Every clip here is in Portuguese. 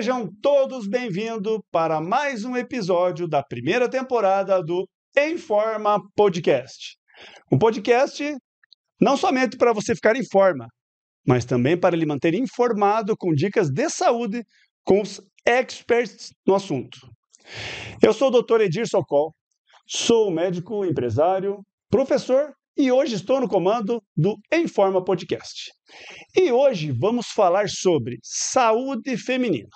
Sejam todos bem-vindos para mais um episódio da primeira temporada do Informa Podcast. Um podcast não somente para você ficar em forma, mas também para lhe manter informado com dicas de saúde com os experts no assunto. Eu sou o Dr. Edir Sokol, sou médico, empresário, professor e hoje estou no comando do Informa Podcast. E hoje vamos falar sobre saúde feminina.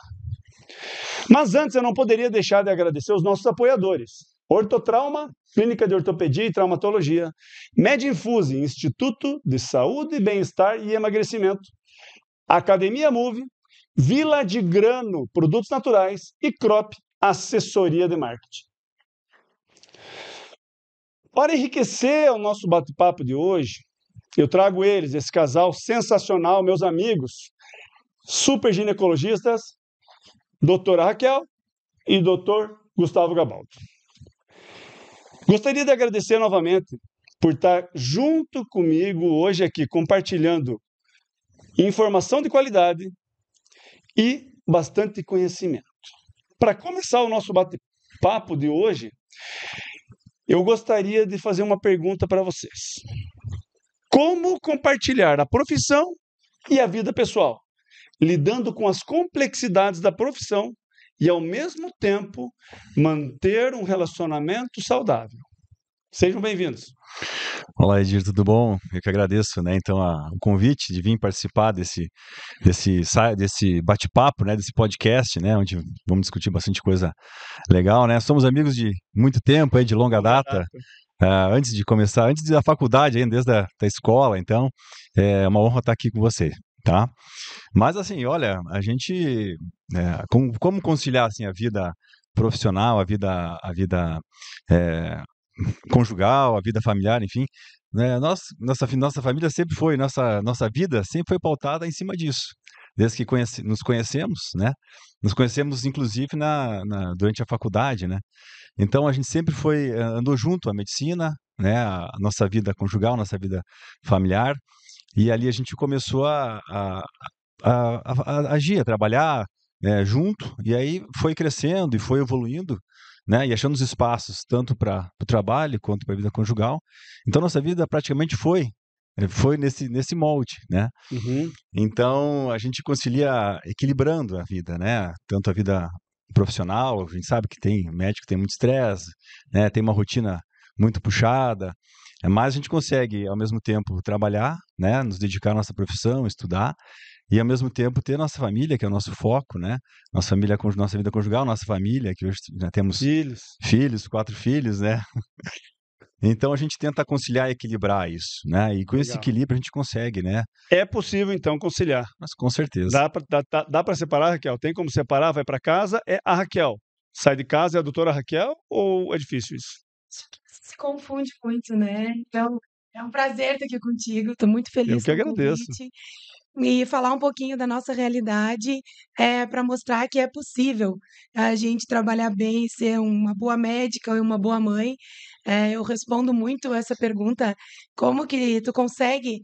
Mas antes eu não poderia deixar de agradecer os nossos apoiadores. Ortotrauma, Clínica de Ortopedia e Traumatologia, Medinfuse, Instituto de Saúde, Bem-Estar e Emagrecimento, Academia Move, Vila de Grano, Produtos Naturais e Crop, Assessoria de Marketing. Para enriquecer o nosso bate-papo de hoje, eu trago eles, esse casal sensacional, meus amigos, super ginecologistas, doutora Raquel e doutor Gustavo Gabaldo. Gostaria de agradecer novamente por estar junto comigo hoje aqui, compartilhando informação de qualidade e bastante conhecimento. Para começar o nosso bate-papo de hoje, eu gostaria de fazer uma pergunta para vocês. Como compartilhar a profissão e a vida pessoal, lidando com as complexidades da profissão e, ao mesmo tempo, manter um relacionamento saudável? Sejam bem-vindos. Olá, Edir, tudo bom? Eu que agradeço, então, o convite de vir participar desse bate-papo, desse podcast, onde vamos discutir bastante coisa legal, Somos amigos de muito tempo, de longa data. Antes da faculdade, ainda desde a da escola, então é uma honra estar aqui com você, tá? Mas assim, olha, a gente, como conciliar assim a vida profissional, a vida conjugal, a vida familiar, enfim, nossa família sempre foi, nossa vida sempre foi pautada em cima disso, desde que nos conhecemos, Nos conhecemos inclusive durante a faculdade, Então a gente sempre andou junto a medicina, a nossa vida conjugal, nossa vida familiar, e ali a gente começou a agir, a trabalhar junto, e aí foi crescendo e foi evoluindo, e achando os espaços tanto para o trabalho quanto para a vida conjugal. Então nossa vida praticamente foi nesse molde, Uhum. Então a gente concilia equilibrando a vida, Tanto a vida profissional, a gente sabe que médico que tem muito estresse, tem uma rotina muito puxada, mas a gente consegue ao mesmo tempo trabalhar, nos dedicar à nossa profissão, estudar, e ao mesmo tempo ter nossa família, que é o nossa foco, Nossa família, nossa vida conjugal, nossa família, que hoje já temos filhos, 4 filhos, Então a gente tenta conciliar e equilibrar isso, E com esse equilíbrio a gente consegue, É possível então conciliar. Mas com certeza. Dá para separar, Raquel? Tem como separar? Vai para casa, é a Raquel. Sai de casa, é a doutora Raquel, ou é difícil isso? Se confunde muito, Então, é um prazer estar aqui contigo. Estou muito feliz Eu que com o agradeço. convite. E falar um pouquinho da nossa realidade para mostrar que é possível a gente trabalhar bem e ser uma boa médica e uma boa mãe. Eu respondo muito essa pergunta, como que tu consegue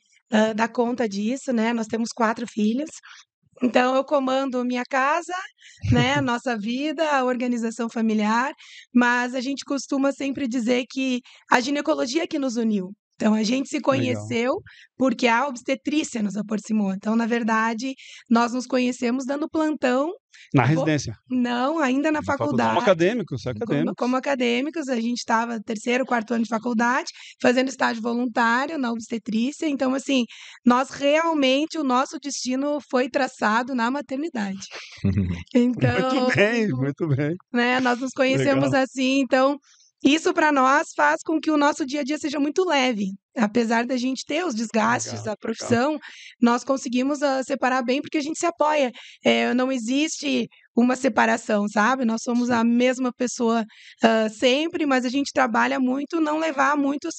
dar conta disso, Nós temos 4 filhos, então eu comando minha casa, a nossa vida, a organização familiar, mas a gente costuma sempre dizer que a ginecologia que nos uniu. Então, a gente se conheceu porque a obstetrícia nos aproximou. Então, na verdade, nós nos conhecemos dando plantão. Na residência? Não, ainda na faculdade. Como acadêmicos, a gente estava 3º, 4º ano de faculdade, fazendo estágio voluntário na obstetrícia. Então, assim, nós realmente, o nosso destino foi traçado na maternidade. Então, muito bem. Nós nos conhecemos assim, então isso para nós faz com que o nosso dia a dia seja muito leve. Apesar da gente ter os desgastes da profissão, nós conseguimos separar bem porque a gente se apoia. Não existe uma separação, sabe? Nós somos a mesma pessoa sempre, mas a gente trabalha muito não levar muitos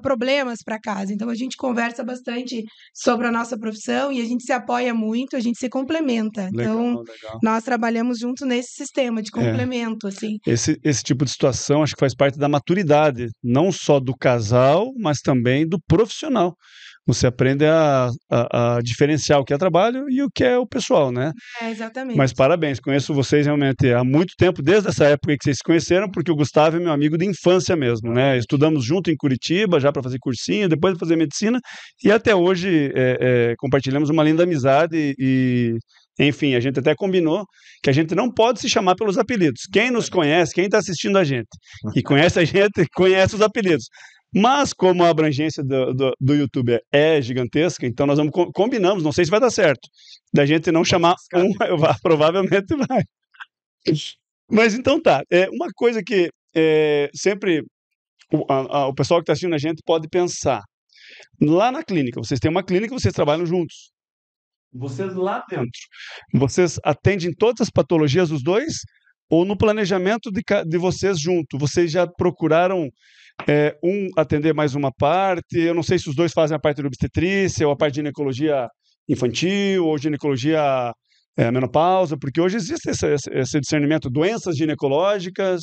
problemas para casa. Então, a gente conversa bastante sobre a nossa profissão e a gente se apoia muito, a gente se complementa. Então, nós trabalhamos junto nesse sistema de complemento, assim. Esse tipo de situação acho que faz parte da maturidade, não só do casal, mas também do profissional. Você aprende a diferenciar o que é trabalho e o que é o pessoal, né? Exatamente. Mas parabéns, conheço vocês realmente há muito tempo, desde essa época que vocês se conheceram, porque o Gustavo é meu amigo de infância mesmo, né? Estudamos junto em Curitiba, já para fazer cursinho, depois de fazer medicina, e até hoje compartilhamos uma linda amizade e, enfim, a gente até combinou que a gente não pode se chamar pelos apelidos. Quem nos conhece, quem está assistindo a gente e conhece a gente, conhece os apelidos. Mas como a abrangência do YouTube é gigantesca, então nós combinamos, não sei se vai dar certo, da gente não chamar provavelmente vai. Mas então tá, uma coisa que sempre o pessoal que está assistindo a gente pode pensar, lá na clínica, vocês têm uma clínica, vocês trabalham juntos, vocês lá dentro, vocês atendem todas as patologias dos dois, ou no planejamento de vocês junto, vocês já procuraram atender mais uma parte? Eu não sei se os dois fazem a parte de obstetrícia, ou a parte de ginecologia infantil, ou ginecologia menopausa, porque hoje existe esse discernimento, doenças ginecológicas,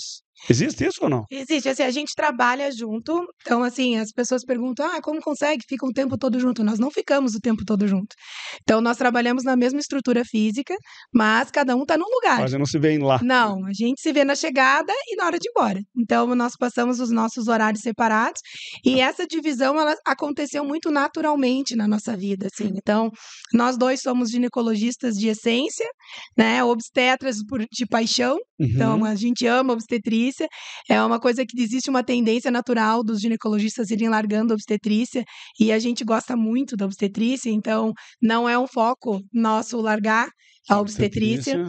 existe isso ou não? Existe, assim, a gente trabalha junto, então, assim, as pessoas perguntam, como consegue? Fica o tempo todo junto? Nós não ficamos o tempo todo junto. Então, nós trabalhamos na mesma estrutura física, mas cada um está num lugar. Mas não se vê lá. Não, a gente se vê na chegada e na hora de ir embora. Então, nós passamos os nossos horários separados e essa divisão, ela aconteceu muito naturalmente na nossa vida, assim. Então, nós dois somos ginecologistas de essência, né, obstetras de paixão, então a gente ama obstetrícia. É uma coisa que existe uma tendência natural dos ginecologistas irem largando a obstetrícia e a gente gosta muito da obstetrícia, então não é um foco nosso largar a obstetrícia,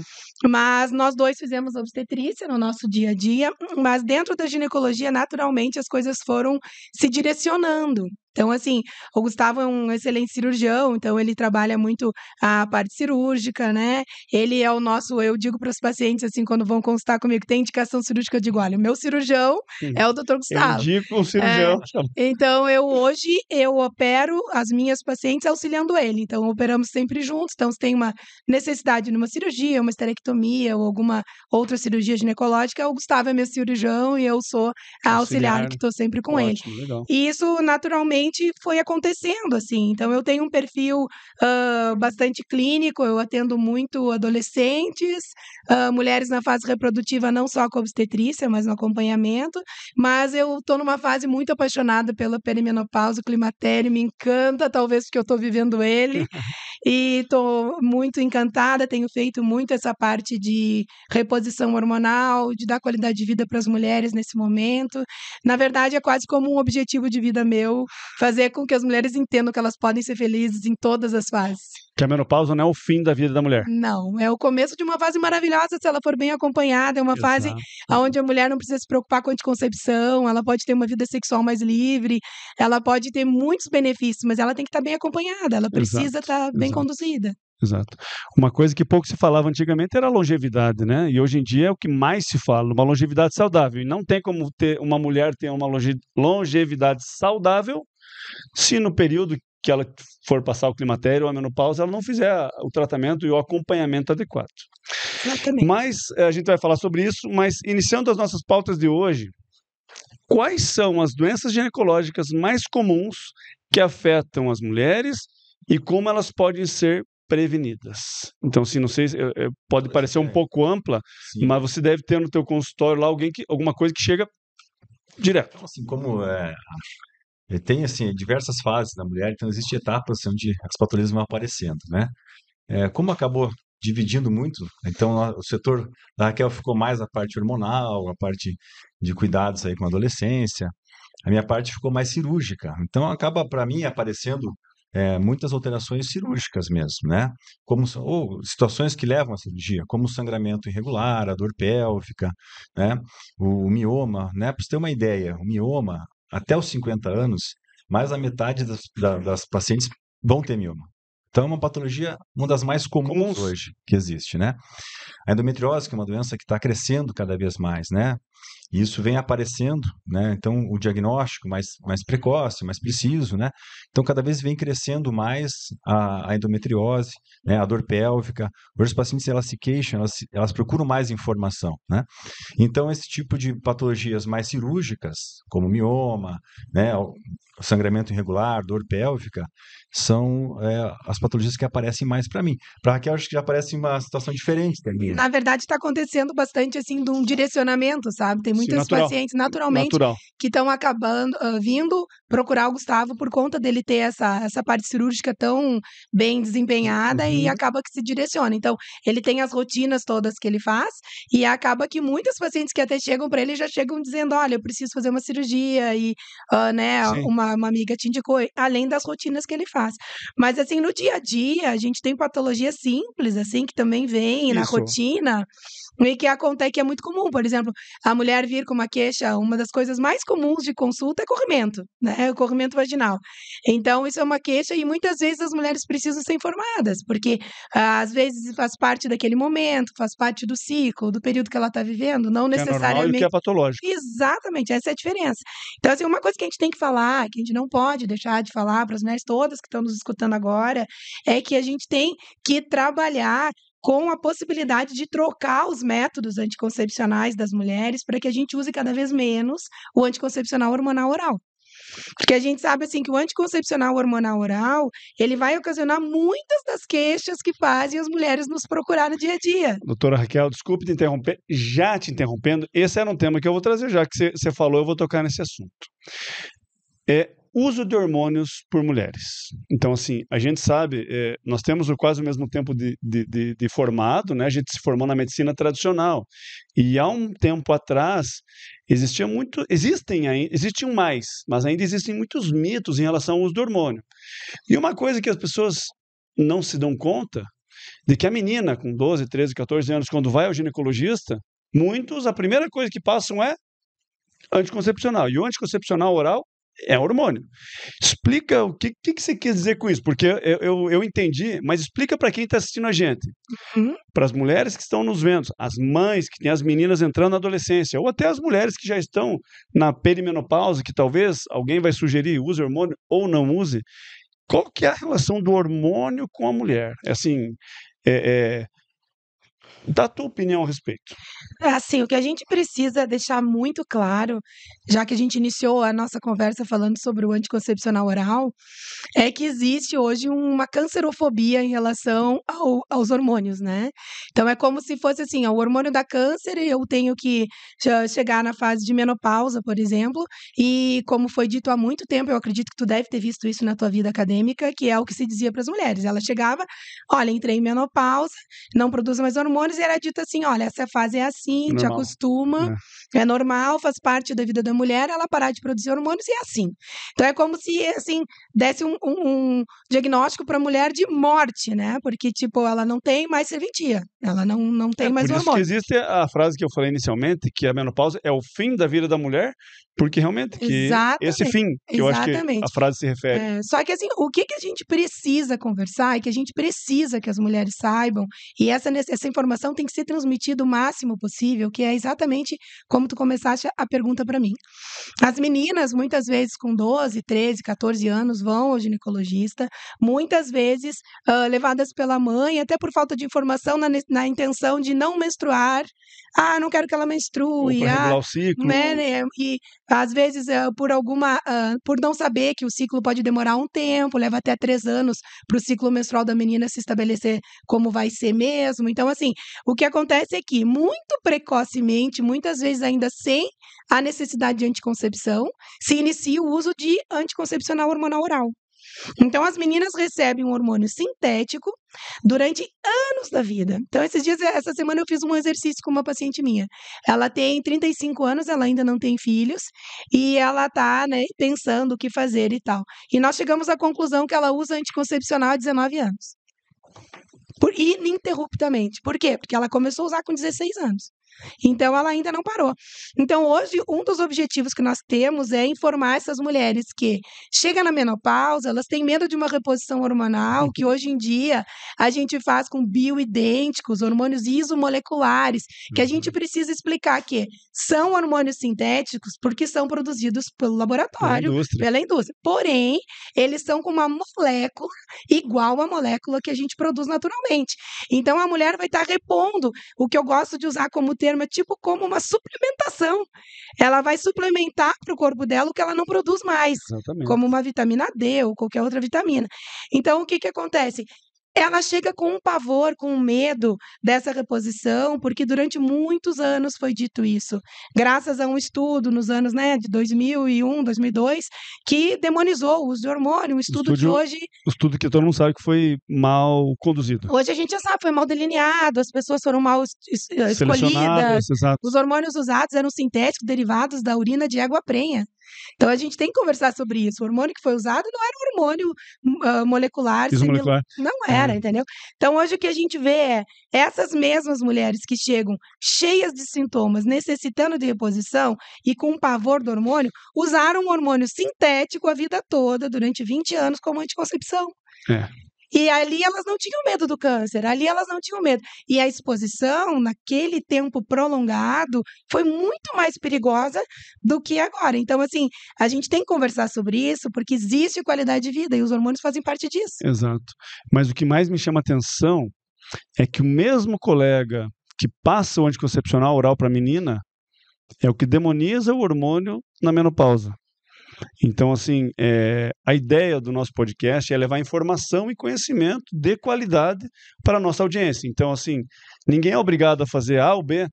mas nós dois fizemos obstetrícia no nosso dia a dia, mas dentro da ginecologia, naturalmente, as coisas foram se direcionando. Então, assim, o Gustavo é um excelente cirurgião, então ele trabalha muito a parte cirúrgica, né? Ele é o nosso, eu digo para os pacientes, assim, quando vão consultar comigo, tem indicação cirúrgica, eu digo, olha, o meu cirurgião é o Dr. Gustavo. Eu indico o cirurgião. Então, hoje, eu opero as minhas pacientes auxiliando ele. Então, operamos sempre juntos. Então, se tem uma necessidade numa cirurgia, uma esterectomia ou alguma outra cirurgia ginecológica, o Gustavo é meu cirurgião e eu sou a auxiliar que estou sempre com ele. Legal. E isso, naturalmente, foi acontecendo, assim. Então, eu tenho um perfil bastante clínico, eu atendo muito adolescentes, mulheres na fase reprodutiva, não só com obstetrícia, mas no acompanhamento. Mas eu estou numa fase muito apaixonada pela perimenopausa, o climatério me encanta, talvez porque eu estou vivendo ele. E estou muito encantada, tenho feito muito essa parte de reposição hormonal, de dar qualidade de vida para as mulheres nesse momento. Na verdade, é quase como um objetivo de vida meu, fazer com que as mulheres entendam que elas podem ser felizes em todas as fases. Que a menopausa não é o fim da vida da mulher. Não, é o começo de uma fase maravilhosa se ela for bem acompanhada, é uma fase onde a mulher não precisa se preocupar com anticoncepção, ela pode ter uma vida sexual mais livre, ela pode ter muitos benefícios, mas ela tem que estar bem acompanhada, ela precisa estar bem conduzida. Exato. Uma coisa que pouco se falava antigamente era a longevidade, né? E hoje em dia é o que mais se fala, uma longevidade saudável. E não tem como uma mulher ter uma longevidade saudável se no período que ela for passar o climatério ou a menopausa, ela não fizer o tratamento e o acompanhamento adequado. Exatamente. Mas a gente vai falar sobre isso, mas iniciando as nossas pautas de hoje, quais são as doenças ginecológicas mais comuns que afetam as mulheres e como elas podem ser prevenidas? Então, assim, não sei, pode parecer um pouco ampla, mas você deve ter no teu consultório lá alguma coisa que chega direto. Então, assim, como tem assim diversas fases da mulher, então existem etapas onde as patologias vão aparecendo, né? Como acabou dividindo muito, então o setor da Raquel ficou mais a parte hormonal, a parte de cuidados aí com a adolescência, a minha parte ficou mais cirúrgica, então acaba para mim aparecendo muitas alterações cirúrgicas mesmo, né? Ou situações que levam à cirurgia, como o sangramento irregular, a dor pélvica, né? O mioma, né? Para você ter uma ideia, o mioma, até os 50 anos, mais da metade das pacientes vão ter mioma. Então, é uma patologia, uma das mais comuns hoje que existe, né? A endometriose, que é uma doença que está crescendo cada vez mais, né? E isso vem aparecendo, né? Então, o diagnóstico mais precoce, mais preciso, né? Então, cada vez vem crescendo mais a endometriose, né? A dor pélvica. Hoje, os pacientes, elas se queixam, elas procuram mais informação, né? Então, esse tipo de patologias mais cirúrgicas, como mioma, né? Sangramento irregular, dor pélvica, são as patologias que aparecem mais para mim. Para a Raquel, acho que já aparece uma situação diferente também. Na verdade, está acontecendo bastante, assim, de um direcionamento, sabe? Tem Sim, muitas natural. pacientes, naturalmente, Natural. que estão acabando, vindo procurar o Gustavo por conta dele ter essa parte cirúrgica tão bem desempenhada e Uhum. acaba que se direciona. Então, ele tem as rotinas todas que ele faz e acaba que muitas pacientes que até chegam para ele já chegam dizendo, olha, eu preciso fazer uma cirurgia e, né, Sim. uma amiga te indicou, além das rotinas que ele faz. Mas, assim, no dia a dia, a gente tem patologias simples, assim, que também vem na Isso. rotina e que acontece que é muito comum. Por exemplo, a mulher vir com uma queixa, uma das coisas mais comuns de consulta é corrimento, né? O corrimento vaginal. Então, isso é uma queixa e muitas vezes as mulheres precisam ser informadas, porque às vezes faz parte daquele momento, faz parte do ciclo, do período que ela está vivendo, não O que é normal e o que é necessariamente. patológico. Exatamente, essa é a diferença. Então, assim, uma coisa que a gente tem que falar, que a gente não pode deixar de falar para as mulheres todas que estão nos escutando agora, é que a gente tem que trabalhar com a possibilidade de trocar os métodos anticoncepcionais das mulheres para que a gente use cada vez menos o anticoncepcional hormonal oral. Porque a gente sabe assim que o anticoncepcional hormonal oral, ele vai ocasionar muitas das queixas que fazem as mulheres nos procurar no dia a dia. Doutora Raquel, desculpe te interromper, já te interrompendo, esse era um tema que eu vou trazer, já que você falou, eu vou tocar nesse assunto. Uso de hormônios por mulheres. Então, assim, a gente sabe, nós temos quase o mesmo tempo de formado, né? A gente se formou na medicina tradicional. E há um tempo atrás, existiam mais, mas ainda existem muitos mitos em relação ao uso do hormônio. E uma coisa que as pessoas não se dão conta, de que a menina com 12, 13, 14 anos, quando vai ao ginecologista, a primeira coisa que passam é anticoncepcional. E o anticoncepcional oral é hormônio. Explica o que você quis dizer com isso, porque eu entendi, mas explica para quem está assistindo a gente. Para as mulheres que estão nos vendo, as mães que têm as meninas entrando na adolescência, ou até as mulheres que já estão na perimenopausa, que talvez alguém vai sugerir use hormônio ou não use. Qual que é a relação do hormônio com a mulher? Assim, dá a tua opinião a respeito. Assim, o que a gente precisa deixar muito claro, já que a gente iniciou a nossa conversa falando sobre o anticoncepcional oral, é que existe hoje uma cancerofobia em relação aos hormônios, né? Então é como se fosse assim, o hormônio dá câncer e eu tenho que chegar na fase de menopausa, por exemplo, e como foi dito há muito tempo, eu acredito que tu deve ter visto isso na tua vida acadêmica, que é o que se dizia para as mulheres. Ela chegava, olha, entrei em menopausa, não produzo mais hormônios, e era dito assim, olha, essa fase é assim, te Normal. acostuma, é normal, faz parte da vida da mulher, ela parar de produzir hormônios e é assim. Então é como se, assim, desse um diagnóstico para a mulher de morte, né? Porque, tipo, ela não tem mais serventia, ela não tem mais Por isso que hormônio. existe a frase que eu falei inicialmente, que a menopausa é o fim da vida da mulher, porque realmente que esse fim, que eu acho que a frase se refere. Só que assim, o que a gente precisa conversar e que a gente precisa que as mulheres saibam, e essa informação tem que ser transmitida o máximo possível, que é exatamente como tu começaste a pergunta para mim. As meninas, muitas vezes com 12, 13, 14 anos, vão ao ginecologista, muitas vezes levadas pela mãe, até por falta de informação, na intenção de não menstruar. Ah, não quero que ela menstrue. Ou para regular o ciclo. Né? E às vezes por não saber que o ciclo pode demorar um tempo, leva até 3 anos para o ciclo menstrual da menina se estabelecer como vai ser mesmo. Então, assim, o que acontece é que, muito precocemente, muitas vezes ainda sem a necessidade de anticoncepção, se inicia o uso de anticoncepcional hormonal oral. Então, as meninas recebem um hormônio sintético durante anos da vida. Então, essa semana eu fiz um exercício com uma paciente minha. Ela tem 35 anos, ela ainda não tem filhos, e ela está, né, pensando o que fazer e tal. E nós chegamos à conclusão que ela usa anticoncepcional há 19 anos. Ininterruptamente. Por quê? Porque ela começou a usar com 16 anos. Então, ela ainda não parou. Então, hoje, um dos objetivos que nós temos é informar essas mulheres que chegam na menopausa, elas têm medo de uma reposição hormonal, que hoje em dia a gente faz com bioidênticos, hormônios isomoleculares, que a gente precisa explicar que são hormônios sintéticos porque são produzidos pelo laboratório, pela indústria. Porém, eles são com uma molécula igual à molécula que a gente produz naturalmente. Então, a mulher vai estar repondo o que eu gosto de usar como termo, é tipo como uma suplementação. Ela vai suplementar para o corpo dela o que ela não produz mais, Exatamente. como uma vitamina D ou qualquer outra vitamina. Então, o que acontece? Ela chega com um pavor, com um medo dessa reposição, porque durante muitos anos foi dito isso. Graças a um estudo nos anos, de 2001, 2002, que demonizou o uso de hormônio, um estudo que hoje... O estudo que todo mundo sabe que foi mal conduzido. Hoje a gente já sabe, foi mal delineado, as pessoas foram mal escolhidas. Exato. Os hormônios usados eram sintéticos, derivados da urina de égua prenha. Então, a gente tem que conversar sobre isso. O hormônio que foi usado não era um hormônio molecular. Isomolecular. Não era, entendeu? Então, hoje o que a gente vê é essas mesmas mulheres que chegam cheias de sintomas, necessitando de reposição e com um pavor do hormônio, usaram um hormônio sintético a vida toda, durante 20 anos, como anticoncepção. E ali elas não tinham medo do câncer, ali elas não tinham medo. E a exposição, naquele tempo prolongado, foi muito mais perigosa do que agora. Então, assim, a gente tem que conversar sobre isso, porque existe qualidade de vida e os hormônios fazem parte disso. Exato. Mas o que mais me chama atenção é que o mesmo colega que passa o anticoncepcional oral para a menina é o que demoniza o hormônio na menopausa. Então, assim, a ideia do nosso podcast é levar informação e conhecimento de qualidade para a nossa audiência. Então, assim, ninguém é obrigado a fazer A ou B,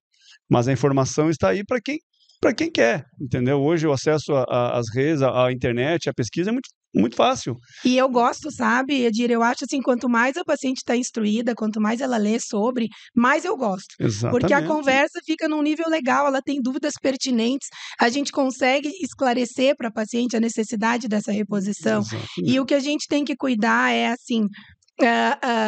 mas a informação está aí para quem quer, entendeu? Hoje o acesso às redes, à internet, à pesquisa é muito fácil. E eu gosto, sabe, Edir, eu acho assim, quanto mais a paciente está instruída, quanto mais ela lê sobre, mais eu gosto. Exatamente. Porque a conversa fica num nível legal, ela tem dúvidas pertinentes, a gente consegue esclarecer para a paciente a necessidade dessa reposição. Exatamente. E o que a gente tem que cuidar é, assim,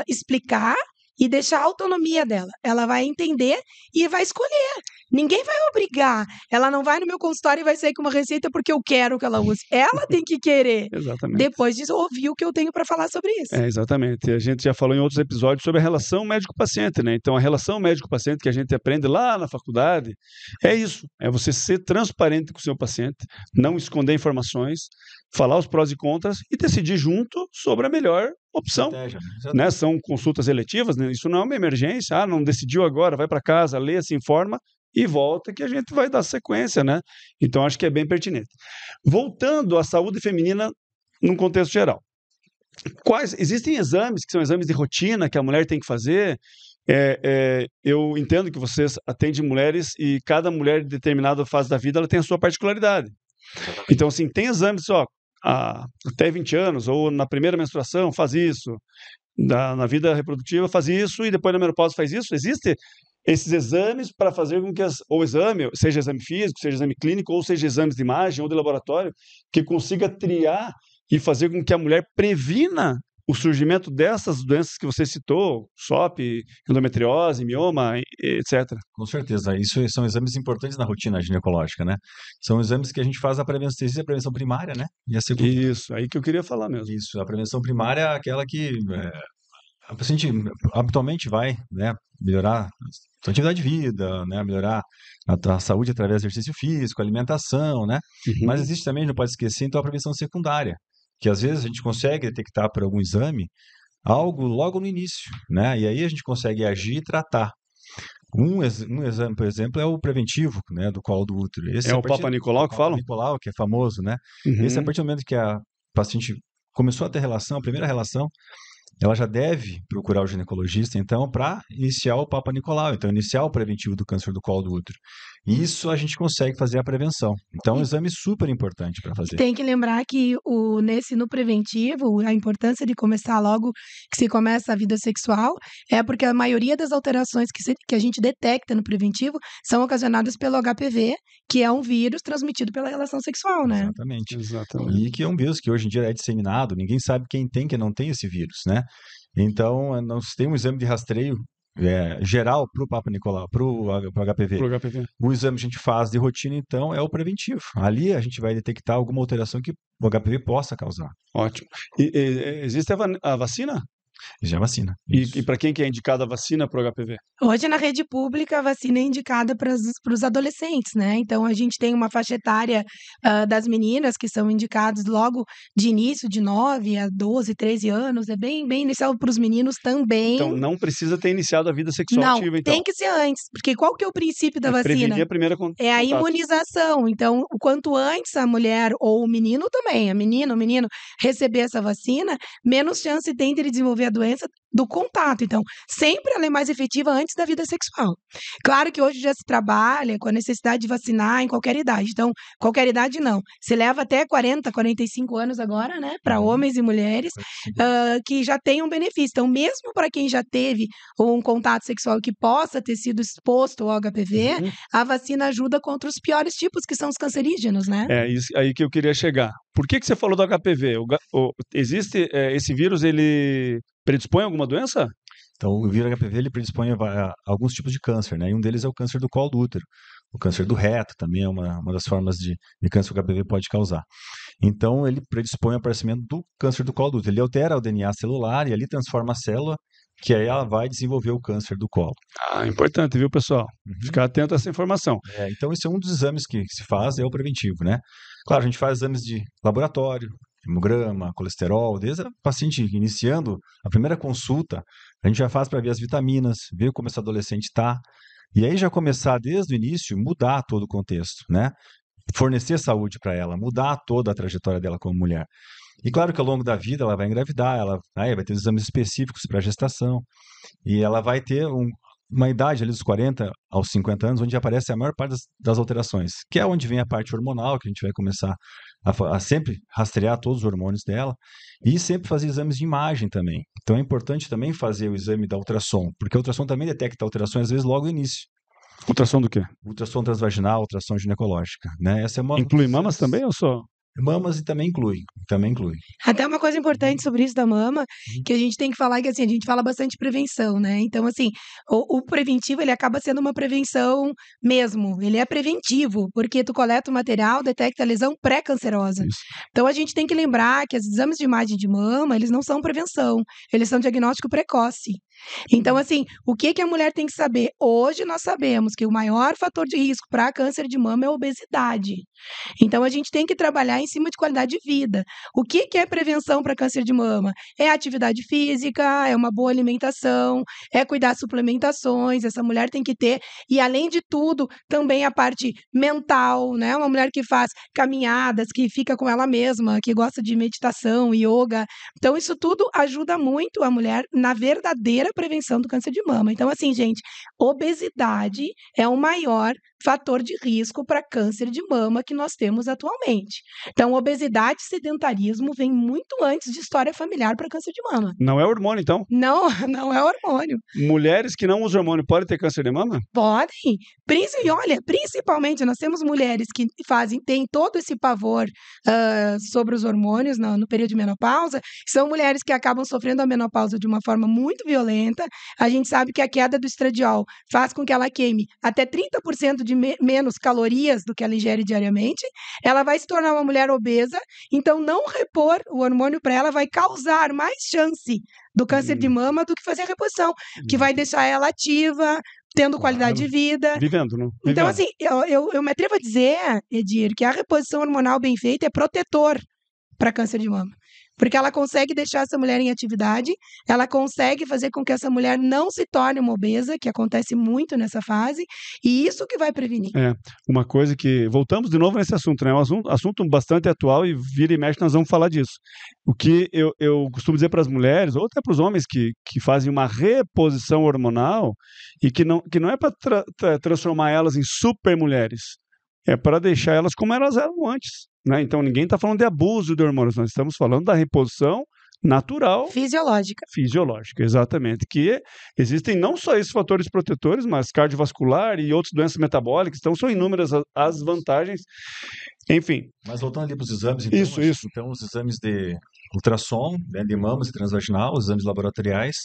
explicar e deixar a autonomia dela. Ela vai entender e vai escolher. Ninguém vai obrigar. Ela não vai no meu consultório e vai sair com uma receita porque eu quero que ela use. Ela tem que querer. Exatamente. Depois disso, ouvir o que eu tenho para falar sobre isso. Exatamente. A gente já falou em outros episódios sobre a relação médico-paciente, né? Então, a relação médico-paciente que a gente aprende lá na faculdade é isso. É você ser transparente com o seu paciente, não esconder informações, falar os prós e contras e decidir junto sobre a melhor opção. Né? São consultas eletivas, né? Isso não é uma emergência. Não decidiu agora, vai para casa, lê, se informa e volta que a gente vai dar sequência, né? Então, acho que é bem pertinente. Voltando à saúde feminina num contexto geral. Existem exames que são exames de rotina que a mulher tem que fazer? Eu entendo que vocês atendem mulheres e cada mulher de determinada fase da vida ela tem a sua particularidade. Então, assim, tem exames até 20 anos, ou na primeira menstruação faz isso, na vida reprodutiva faz isso, e depois na menopausa faz isso. Existe esses exames para fazer com que o exame, seja exame físico, seja exame clínico, ou seja exames de imagem ou de laboratório, que consiga triar e fazer com que a mulher previna o surgimento dessas doenças que você citou, SOP, endometriose, mioma, etc. Com certeza, isso são exames importantes na rotina ginecológica, né? São exames que a gente faz a prevenção primária, né? E a segunda... Isso, aí que eu queria falar mesmo. Isso, a prevenção primária é aquela que a paciente habitualmente vai, né, melhorar a sua atividade de vida, né, melhorar a saúde através do exercício físico, alimentação, né? Uhum. Mas existe também, não pode esquecer, então, a prevenção secundária, que às vezes a gente consegue detectar por algum exame algo logo no início, né? E aí a gente consegue agir e tratar. Um exame, por exemplo, é o preventivo, né, do colo do útero. Esse o Papa Nicolau que falam? Papa Nicolau, que é famoso, né? Uhum. Esse, a partir do momento que a paciente começou a ter relação, a primeira relação, ela já deve procurar o ginecologista, então, para iniciar o Papa Nicolau, então, iniciar o preventivo do câncer do colo do útero. Isso a gente consegue fazer a prevenção. Então, é um exame super importante para fazer. Tem que lembrar que no preventivo, a importância de começar logo que se começa a vida sexual é porque a maioria das alterações que a gente detecta no preventivo são ocasionadas pelo HPV, que é um vírus transmitido pela relação sexual, né? Exatamente. E que é um vírus que hoje em dia é disseminado, ninguém sabe quem tem, quem não tem esse vírus, né? Então, nós temos um exame de rastreio geral para o Papa Nicolau, para o HPV. Pro HPV. O exame que a gente faz de rotina, então, é o preventivo. Ali a gente vai detectar alguma alteração que o HPV possa causar. Ótimo. Existe a vacina? Já vacina. E para quem que é indicada a vacina para o HPV? Hoje, na rede pública, a vacina é indicada para os adolescentes, né? Então, a gente tem uma faixa etária das meninas que são indicadas logo de início, de 9 a 12, 13 anos. É bem inicial para os meninos também. Então, não precisa ter iniciado a vida sexual Não, ativa, então. tem que ser antes, porque qual que é o princípio da vacina? Prevenir a primeira É a contato. imunização. Então, o quanto antes a mulher ou o menino também, a menina, o menino, receber essa vacina, menos chance tem de ele desenvolver a doença do contato. Então, sempre ela é mais efetiva antes da vida sexual. Claro que hoje já se trabalha com a necessidade de vacinar em qualquer idade. Então, qualquer idade não. Se leva até 40, 45 anos agora, né? Para homens e mulheres, que já tem um benefício. Então, mesmo para quem já teve um contato sexual que possa ter sido exposto ao HPV, a vacina ajuda contra os piores tipos, que são os cancerígenos, né? É isso aí que eu queria chegar. Por que você falou do HPV? Existe esse vírus, ele predispõe a alguma doença? Então, o vírus HPV ele predispõe a alguns tipos de câncer, né? E um deles é o câncer do colo do útero. O câncer do reto também é uma das formas de câncer que o HPV pode causar. Então, ele predispõe ao aparecimento do câncer do colo do útero. Ele altera o DNA celular e ali transforma a célula, que aí ela vai desenvolver o câncer do colo. Ah, importante, viu, pessoal? Ficar atento a essa informação. Então, esse é um dos exames que se faz, é o preventivo, né? Claro, a gente faz exames de laboratório, hemograma, colesterol, desde a paciente iniciando a primeira consulta, a gente já faz para ver as vitaminas, ver como esse adolescente está, e aí já começar desde o início, mudar todo o contexto, né? Fornecer saúde para ela, mudar toda a trajetória dela como mulher. E claro que ao longo da vida ela vai engravidar, ela vai ter exames específicos para gestação, e ela vai ter uma idade ali dos 40 aos 50 anos, onde aparece a maior parte das alterações, que é onde vem a parte hormonal, que a gente vai começar a sempre rastrear todos os hormônios dela, e sempre fazer exames de imagem também. Então é importante também fazer o exame da ultrassom, porque a ultrassom também detecta alterações, às vezes, logo no início. Ultrassom do quê? Ultrassom transvaginal, ultrassom ginecológica, né? Essa é uma... Inclui mamas também ou só? Mamas e também inclui. Até uma coisa importante sobre isso da mama, que a gente tem que falar, que assim, a gente fala bastante de prevenção, né? Então, assim, o preventivo, ele acaba sendo uma prevenção mesmo. Ele é preventivo, porque tu coleta o material, detecta a lesão pré-cancerosa. Isso. Então, a gente tem que lembrar que os exames de imagem de mama, eles não são prevenção, eles são diagnóstico precoce. Então, assim, o que a mulher tem que saber? Hoje nós sabemos que o maior fator de risco para câncer de mama é a obesidade. Então, a gente tem que trabalhar em cima de qualidade de vida. O que é prevenção para câncer de mama? É atividade física, é uma boa alimentação, é cuidar de suplementações, essa mulher tem que ter. E, além de tudo, também a parte mental, né? Uma mulher que faz caminhadas, que fica com ela mesma, que gosta de meditação, yoga. Então, isso tudo ajuda muito a mulher na verdadeira prevenção do câncer de mama. Então, assim, gente, obesidade é o maior fator de risco para câncer de mama que nós temos atualmente. Então, obesidade e sedentarismo vem muito antes de história familiar para câncer de mama. Não é hormônio, então? Não é hormônio. Mulheres que não usam hormônio podem ter câncer de mama? Podem. E olha, principalmente, nós temos mulheres que têm todo esse pavor sobre os hormônios no período de menopausa. São mulheres que acabam sofrendo a menopausa de uma forma muito violenta. A gente sabe que a queda do estradiol faz com que ela queime até 30% de menos calorias do que ela ingere diariamente. Ela vai se tornar uma mulher obesa, então não repor o hormônio para ela vai causar mais chance do câncer de mama do que fazer a reposição, que vai deixar ela ativa, tendo qualidade de vida. Vivendo, não? Então, assim, eu me atrevo a dizer, Edir, que a reposição hormonal bem feita é protetor para câncer de mama. Porque ela consegue deixar essa mulher em atividade, ela consegue fazer com que essa mulher não se torne uma obesa, que acontece muito nessa fase, e isso que vai prevenir. Uma coisa que... Voltamos de novo nesse assunto, né? É um assunto bastante atual e vira e mexe nós vamos falar disso. O que eu costumo dizer para as mulheres, ou até para os homens que fazem uma reposição hormonal e que não é para transformar elas em super mulheres, é para deixar elas como elas eram antes. Né? Então, ninguém está falando de abuso de hormônios, nós estamos falando da reposição natural. Fisiológica, exatamente. Que existem não só esses fatores protetores, mas cardiovascular e outras doenças metabólicas, então são inúmeras as vantagens. Enfim. Mas voltando ali para os exames, então, isso. Então, os exames de ultrassom, né, de mamas e transvaginal, os exames laboratoriais,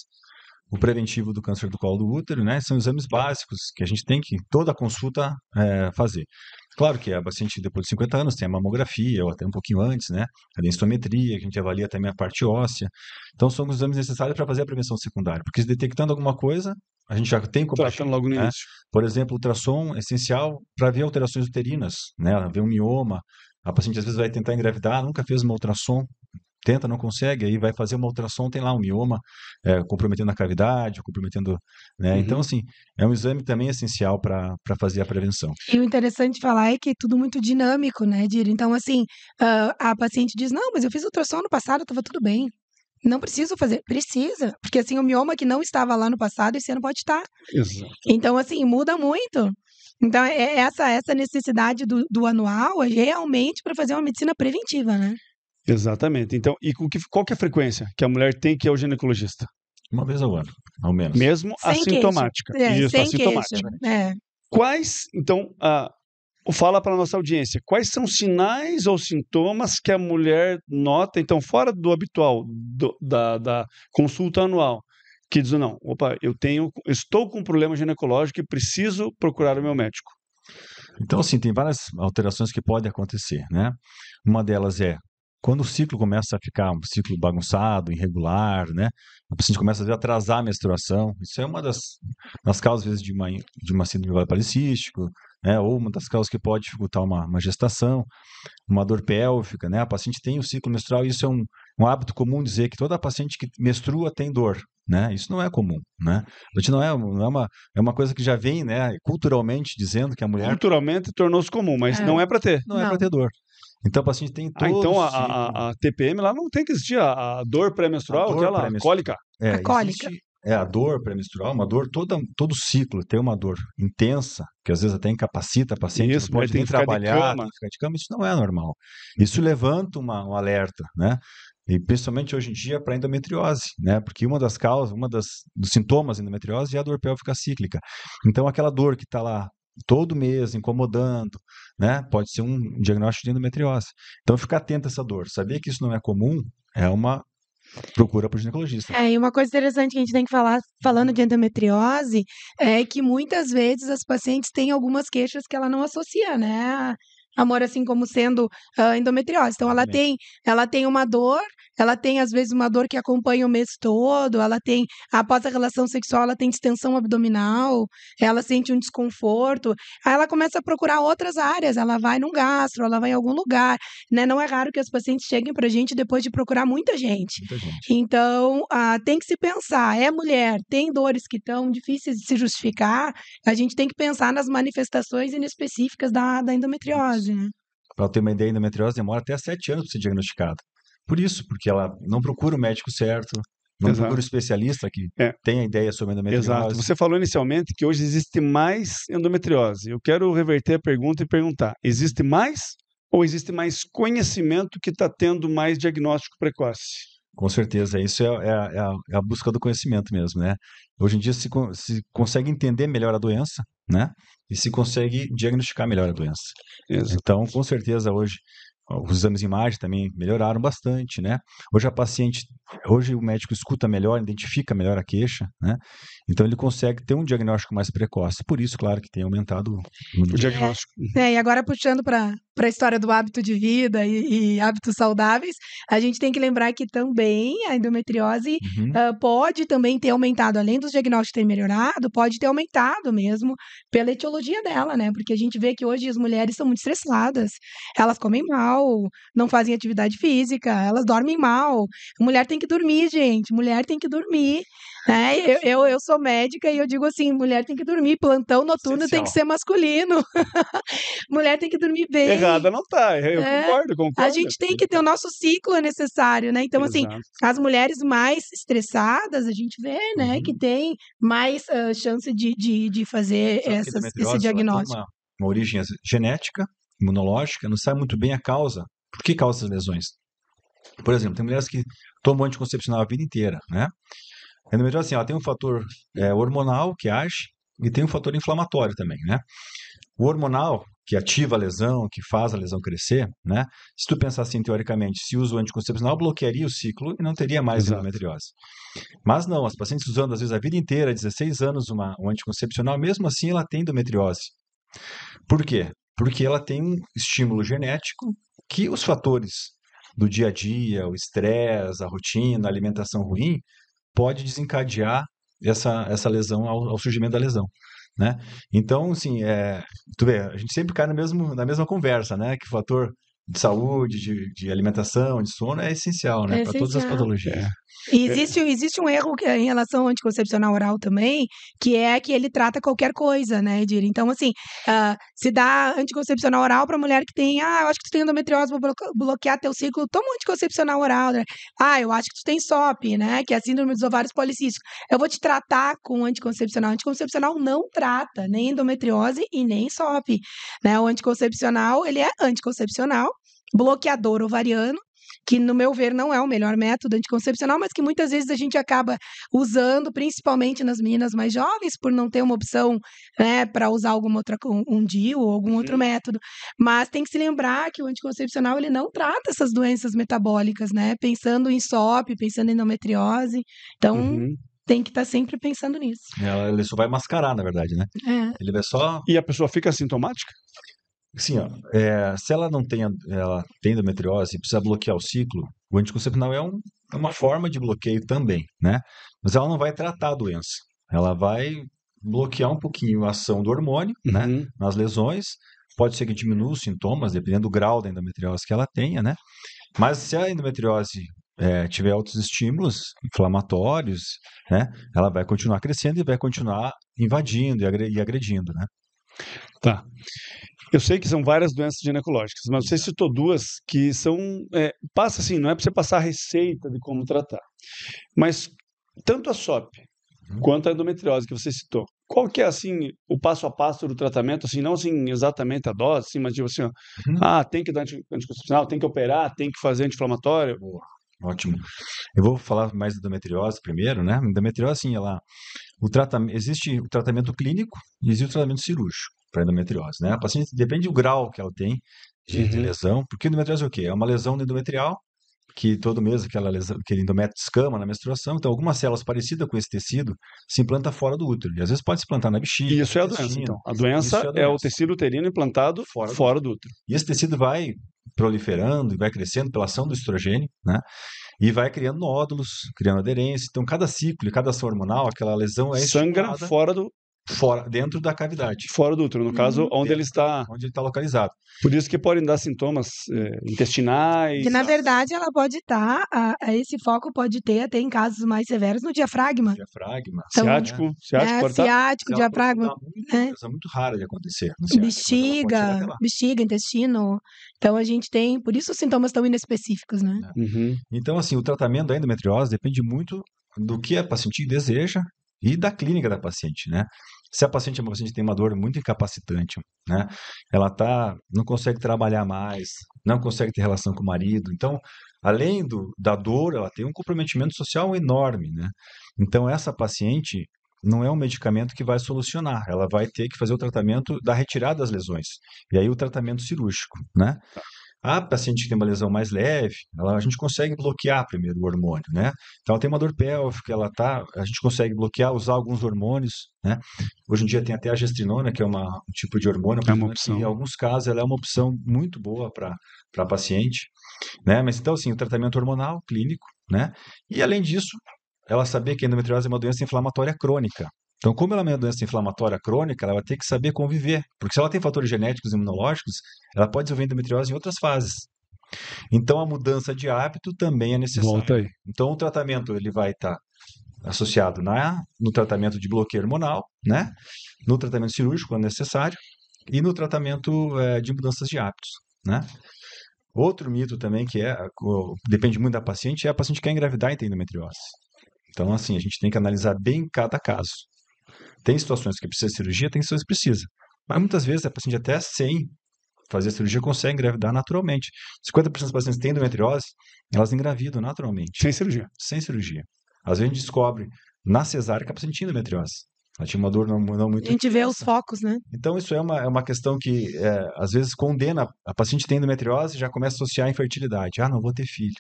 o preventivo do câncer do colo do útero, né? São exames básicos que a gente tem que, toda consulta, fazer. Claro que a paciente depois de 50 anos tem a mamografia, ou até um pouquinho antes, né? A densitometria, que a gente avalia também a parte óssea. Então, são os exames necessários para fazer a prevenção secundária. Porque se detectando alguma coisa, a gente já tem como... Tratando logo no início. Por exemplo, o ultrassom é essencial para ver alterações uterinas, né? Ver um mioma. A paciente às vezes vai tentar engravidar, nunca fez uma ultrassom, tenta, não consegue, aí vai fazer uma ultrassom, tem lá um mioma comprometendo a cavidade, comprometendo, né? Então, assim, é um exame também essencial para fazer a prevenção. E o interessante de falar é que é tudo muito dinâmico, né, Diri? Então, assim, a paciente diz, não, mas eu fiz ultrassom no passado, estava tudo bem. Não preciso fazer. Precisa. Porque, assim, o mioma que não estava lá no passado, esse ano pode estar. Exato. Então, assim, muda muito. Então, essa necessidade do anual é realmente para fazer uma medicina preventiva, né? Exatamente. Então, e qual que é a frequência que a mulher tem que ir ao ginecologista? Uma vez ao ano, ao menos. Mesmo Sem assintomática. queixa. Isso, sem assintomática. queixa. Quais, então, fala para a nossa audiência, quais são sinais ou sintomas que a mulher nota, então, fora do habitual, da consulta anual, que diz, não, opa, estou com um problema ginecológico e preciso procurar o meu médico? Então, assim, tem várias alterações que podem acontecer, né? Uma delas é quando o ciclo começa a ficar um ciclo bagunçado, irregular, né? A paciente começa a atrasar a menstruação. Isso é uma das causas, às vezes, de uma síndrome ovário policístico, né? Ou uma das causas que pode dificultar uma gestação, uma dor pélvica, né? A paciente tem o ciclo menstrual e isso é um hábito comum dizer que toda paciente que menstrua tem dor, né? Isso não é comum, né? A gente não é uma coisa que já vem, né, culturalmente dizendo que a mulher... Culturalmente tornou-se comum, mas não é para ter. Não é para ter dor. Então, o paciente tem todo então a TPM lá não tem que existir a dor pré-menstrual, aquela cólica. A cólica. A dor pré-menstrual, uma dor, todo ciclo tem uma dor intensa, que às vezes até incapacita a paciente, Isso, não pode nem trabalhar, tem que ficar de cama, isso não é normal. Isso levanta um alerta, né? E principalmente hoje em dia para endometriose, né? Porque uma das causas, dos sintomas da endometriose é a dor pélvica cíclica. Então, aquela dor que está lá todo mês incomodando, né? Pode ser um diagnóstico de endometriose. Então, ficar atento a essa dor. Saber que isso não é comum é uma procura para o ginecologista. E uma coisa interessante que a gente tem que falar, falando de endometriose, é que muitas vezes as pacientes têm algumas queixas que ela não associa, né? Amor, assim como sendo endometriose. Então, ela tem uma dor, ela tem, às vezes, uma dor que acompanha o mês todo, ela tem, após a relação sexual, ela tem distensão abdominal, ela sente um desconforto, aí ela começa a procurar outras áreas, ela vai num gastro, ela vai em algum lugar, né? Não é raro que as pacientes cheguem pra gente depois de procurar muita gente. Então, tem que se pensar, é mulher, tem dores que estão difíceis de se justificar, a gente tem que pensar nas manifestações inespecíficas da endometriose. Né? Para ter uma ideia, a endometriose demora até 7 anos para ser diagnosticada. Por isso, porque ela não procura o médico certo, não procura o especialista que tem a ideia sobre a endometriose. Exato. Você falou inicialmente que hoje existe mais endometriose. Eu quero reverter a pergunta e perguntar, existe mais ou existe mais conhecimento que está tendo mais diagnóstico precoce? Com certeza, isso é a busca do conhecimento mesmo, né? Hoje em dia se consegue entender melhor a doença, né? E se consegue diagnosticar melhor a doença. Exato. Então, com certeza, hoje, os exames de imagem também melhoraram bastante, né? Hoje o médico escuta melhor, identifica melhor a queixa, né? Então ele consegue ter um diagnóstico mais precoce. Por isso, claro, que tem aumentado o diagnóstico. E agora puxando para a história do hábito de vida e hábitos saudáveis, a gente tem que lembrar que também a endometriose pode também ter aumentado, além dos diagnósticos terem melhorado, pode ter aumentado mesmo pela etiologia dela, né? Porque a gente vê que hoje as mulheres são muito estressadas, elas comem mal, não fazem atividade física, elas dormem mal. A mulher tem que dormir, gente, mulher tem que dormir. Né? Eu sou médica e eu digo assim, mulher tem que dormir, plantão noturno tem que ser masculino. Mulher tem que dormir bem. Errada não tá, eu concordo. A gente tem que ter o nosso ciclo necessário, né? Então, assim, as mulheres mais estressadas, a gente vê, né, que tem mais chance de fazer esse diagnóstico. Tem uma origem genética, imunológica, não sabe muito bem a causa. Por que causa essas lesões? Por exemplo, tem mulheres que tomam anticoncepcional a vida inteira, né? A endometriose, assim, ela tem um fator hormonal que age e tem um fator inflamatório também, né? O hormonal que ativa a lesão, que faz a lesão crescer, né? Se tu pensar assim, teoricamente, se usa o anticoncepcional, bloquearia o ciclo e não teria mais Exato. endometriose. Mas não, as pacientes usando às vezes a vida inteira, 16 anos, um anticoncepcional, mesmo assim ela tem endometriose. Por quê? Porque ela tem um estímulo genético que os fatores do dia a dia, o estresse, a rotina, a alimentação ruim, pode desencadear essa lesão ao surgimento da lesão, né? Então, assim, tu vê, a gente sempre cai na mesma conversa, né? Que o fator de saúde, de alimentação, de sono é essencial, né? É Para todas as essencial. patologias. E existe um erro em relação ao anticoncepcional oral também, que é que ele trata qualquer coisa, né, Edir? Então, assim, se dá anticoncepcional oral para mulher que tem, eu acho que tu tem endometriose, vou bloquear teu ciclo, toma um anticoncepcional oral, né? Eu acho que tu tem SOP, né, que é a síndrome dos ovários policísticos. Eu vou te tratar com anticoncepcional. O anticoncepcional não trata nem endometriose e nem SOP, né? O anticoncepcional, ele é anticoncepcional, bloqueador ovariano, que, no meu ver, não é o melhor método anticoncepcional, mas que muitas vezes a gente acaba usando, principalmente nas meninas mais jovens, por não ter uma opção, né, para usar alguma outra, um DIU ou algum outro método. Mas tem que se lembrar que o anticoncepcional, ele não trata essas doenças metabólicas, né? Pensando em SOP, pensando em endometriose. Então, tem que estar sempre pensando nisso. Ele só vai mascarar, na verdade, né? Ele vai só... E a pessoa fica assintomática? Sim, ó, se ela não tem, ela tem endometriose e precisa bloquear o ciclo, o anticoncepcional é uma forma de bloqueio também, né? Mas ela não vai tratar a doença. Ela vai bloquear um pouquinho a ação do hormônio, né? Nas lesões. Pode ser que diminua os sintomas, dependendo do grau da endometriose que ela tenha, né? Mas se a endometriose tiver outros estímulos inflamatórios, né? Ela vai continuar crescendo e vai continuar invadindo e agredindo, né? Tá. Eu sei que são várias doenças ginecológicas, mas você citou duas que são... passa assim, não é para você passar a receita de como tratar. Mas tanto a SOP quanto a endometriose que você citou, qual que é, assim, o passo a passo do tratamento? Assim, não assim, exatamente a dose, assim, mas tipo assim, tem que dar anticoncepcional, tem que operar, tem que fazer anti-inflamatório? Boa. Ótimo. Eu vou falar mais da endometriose primeiro, né? Endometriose, assim, existe o tratamento clínico e existe o tratamento cirúrgico para endometriose, né? A paciente depende do grau que ela tem de lesão, porque endometriose é o quê? É uma lesão endometrial que todo mês aquele endométrio descama na menstruação, então algumas células parecidas com esse tecido se implantam fora do útero, e às vezes pode se implantar na bexiga, Isso é a no doença, intestino. então. A doença é o tecido uterino implantado fora do útero. E esse tecido vai proliferando e vai crescendo pela ação do estrogênio, né? E vai criando nódulos, criando aderência. Então, cada ciclo e cada ação hormonal, aquela lesão é sangra estimulada dentro da cavidade. Fora do útero, no caso, onde ele está localizado. Por isso que podem dar sintomas intestinais. Que, na verdade, ela pode estar, esse foco pode ter, até em casos mais severos, no diafragma. Diafragma. Então, ciático pode estar. Ciático, diafragma. É muito rara de acontecer. Bexiga, intestino. Então, a gente tem, por isso os sintomas tão inespecíficos, né? Então, assim, o tratamento da endometriose depende muito do que a paciente deseja e da clínica da paciente, né? Se a paciente é uma paciente que tem uma dor muito incapacitante, né? Ela não consegue trabalhar mais, não consegue ter relação com o marido. Então, além da dor, ela tem um comprometimento social enorme, né? Então, essa paciente não é um medicamento que vai solucionar. Ela vai ter que fazer o tratamento da retirada das lesões. E aí o tratamento cirúrgico, né? A paciente que tem uma lesão mais leve, a gente consegue bloquear primeiro o hormônio, né? Então, ela tem uma dor pélvica, a gente consegue bloquear, usar alguns hormônios, né? Hoje em dia tem até a gestrinona, que é um tipo de hormônio, uma opção. Que, em alguns casos ela é uma opção muito boa para a paciente, né? Mas então, assim, o tratamento hormonal, clínico, né? E além disso, ela saber que a endometriose é uma doença inflamatória crônica. Então, como ela é uma doença inflamatória crônica, ela vai ter que saber conviver. Porque se ela tem fatores genéticos e imunológicos, ela pode desenvolver endometriose em outras fases. Então, a mudança de hábito também é necessária. Volta aí. Então, o tratamento ele vai estar associado no tratamento de bloqueio hormonal, né? No tratamento cirúrgico, quando necessário, e no tratamento de mudanças de hábitos, né? Outro mito também que depende muito da paciente, é a paciente que quer engravidar e tem endometriose. Então, assim, a gente tem que analisar bem cada caso. Tem situações que precisa de cirurgia, tem situações que precisa. Mas muitas vezes a paciente até sem fazer a cirurgia consegue engravidar naturalmente. 50% das pacientes que têm endometriose, elas engravidam naturalmente. Sem cirurgia. Sem cirurgia. Às vezes a gente descobre na cesárea que a paciente tinha endometriose. Ela tinha uma dor não A muito gente vê os intensa. focos, né? Então, isso é uma questão que, às vezes, condena. A paciente tem endometriose e já começa a associar a infertilidade. Ah, não vou ter filho.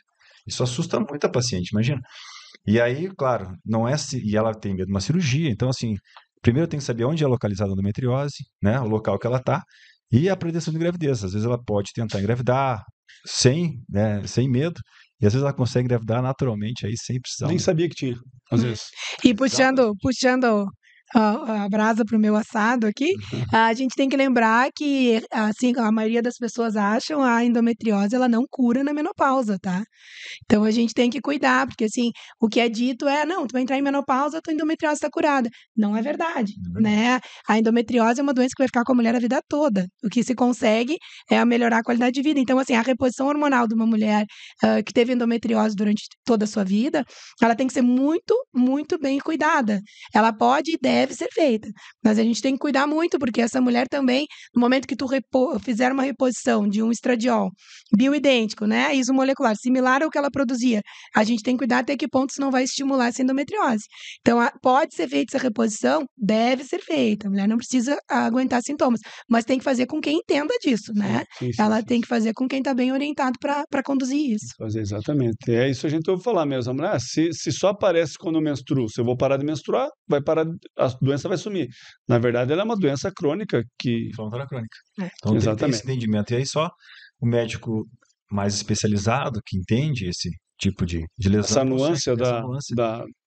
Isso assusta muito a paciente, imagina. E aí, claro, não é e ela tem medo de uma cirurgia. Então, assim, primeiro tem que saber onde é localizada a endometriose, né, o local que ela está, e a pretensão de gravidez. Às vezes ela pode tentar engravidar sem medo, e às vezes ela consegue engravidar naturalmente aí sem precisar. Nem sabia que tinha, às vezes. E puxando a brasa para o meu assado aqui, a gente tem que lembrar que, assim, a maioria das pessoas acham a endometriose, ela não cura na menopausa, tá? Então a gente tem que cuidar, porque assim, o que é dito é, não, tu vai entrar em menopausa, tua endometriose está curada. Não é verdade, né? A endometriose é uma doença que vai ficar com a mulher a vida toda. O que se consegue é melhorar a qualidade de vida. Então, assim, a reposição hormonal de uma mulher que teve endometriose durante toda a sua vida, ela tem que ser muito, muito bem cuidada. Ela pode e deve ser feita, mas a gente tem que cuidar muito, porque essa mulher também, no momento que tu fizer uma reposição de um estradiol bioidêntico, né, isomolecular, similar ao que ela produzia, a gente tem que cuidar até que ponto isso não vai estimular essa endometriose. Então, pode ser feita essa reposição, deve ser feita, a mulher não precisa aguentar sintomas, mas tem que fazer com quem entenda disso, né? Sim, Ela tem que fazer com quem está bem orientado para conduzir isso. Fazer exatamente. É isso que a gente ouve falar mesmo. A mulher, se só aparece quando eu menstruo, se eu vou parar de menstruar, vai parar, a doença vai sumir. Na verdade, ela é uma doença crônica que. Inflamatória crônica. É. Então tem esse Exatamente. entendimento. E aí só o médico mais especializado que entende esse tipo de lesão Essa nuance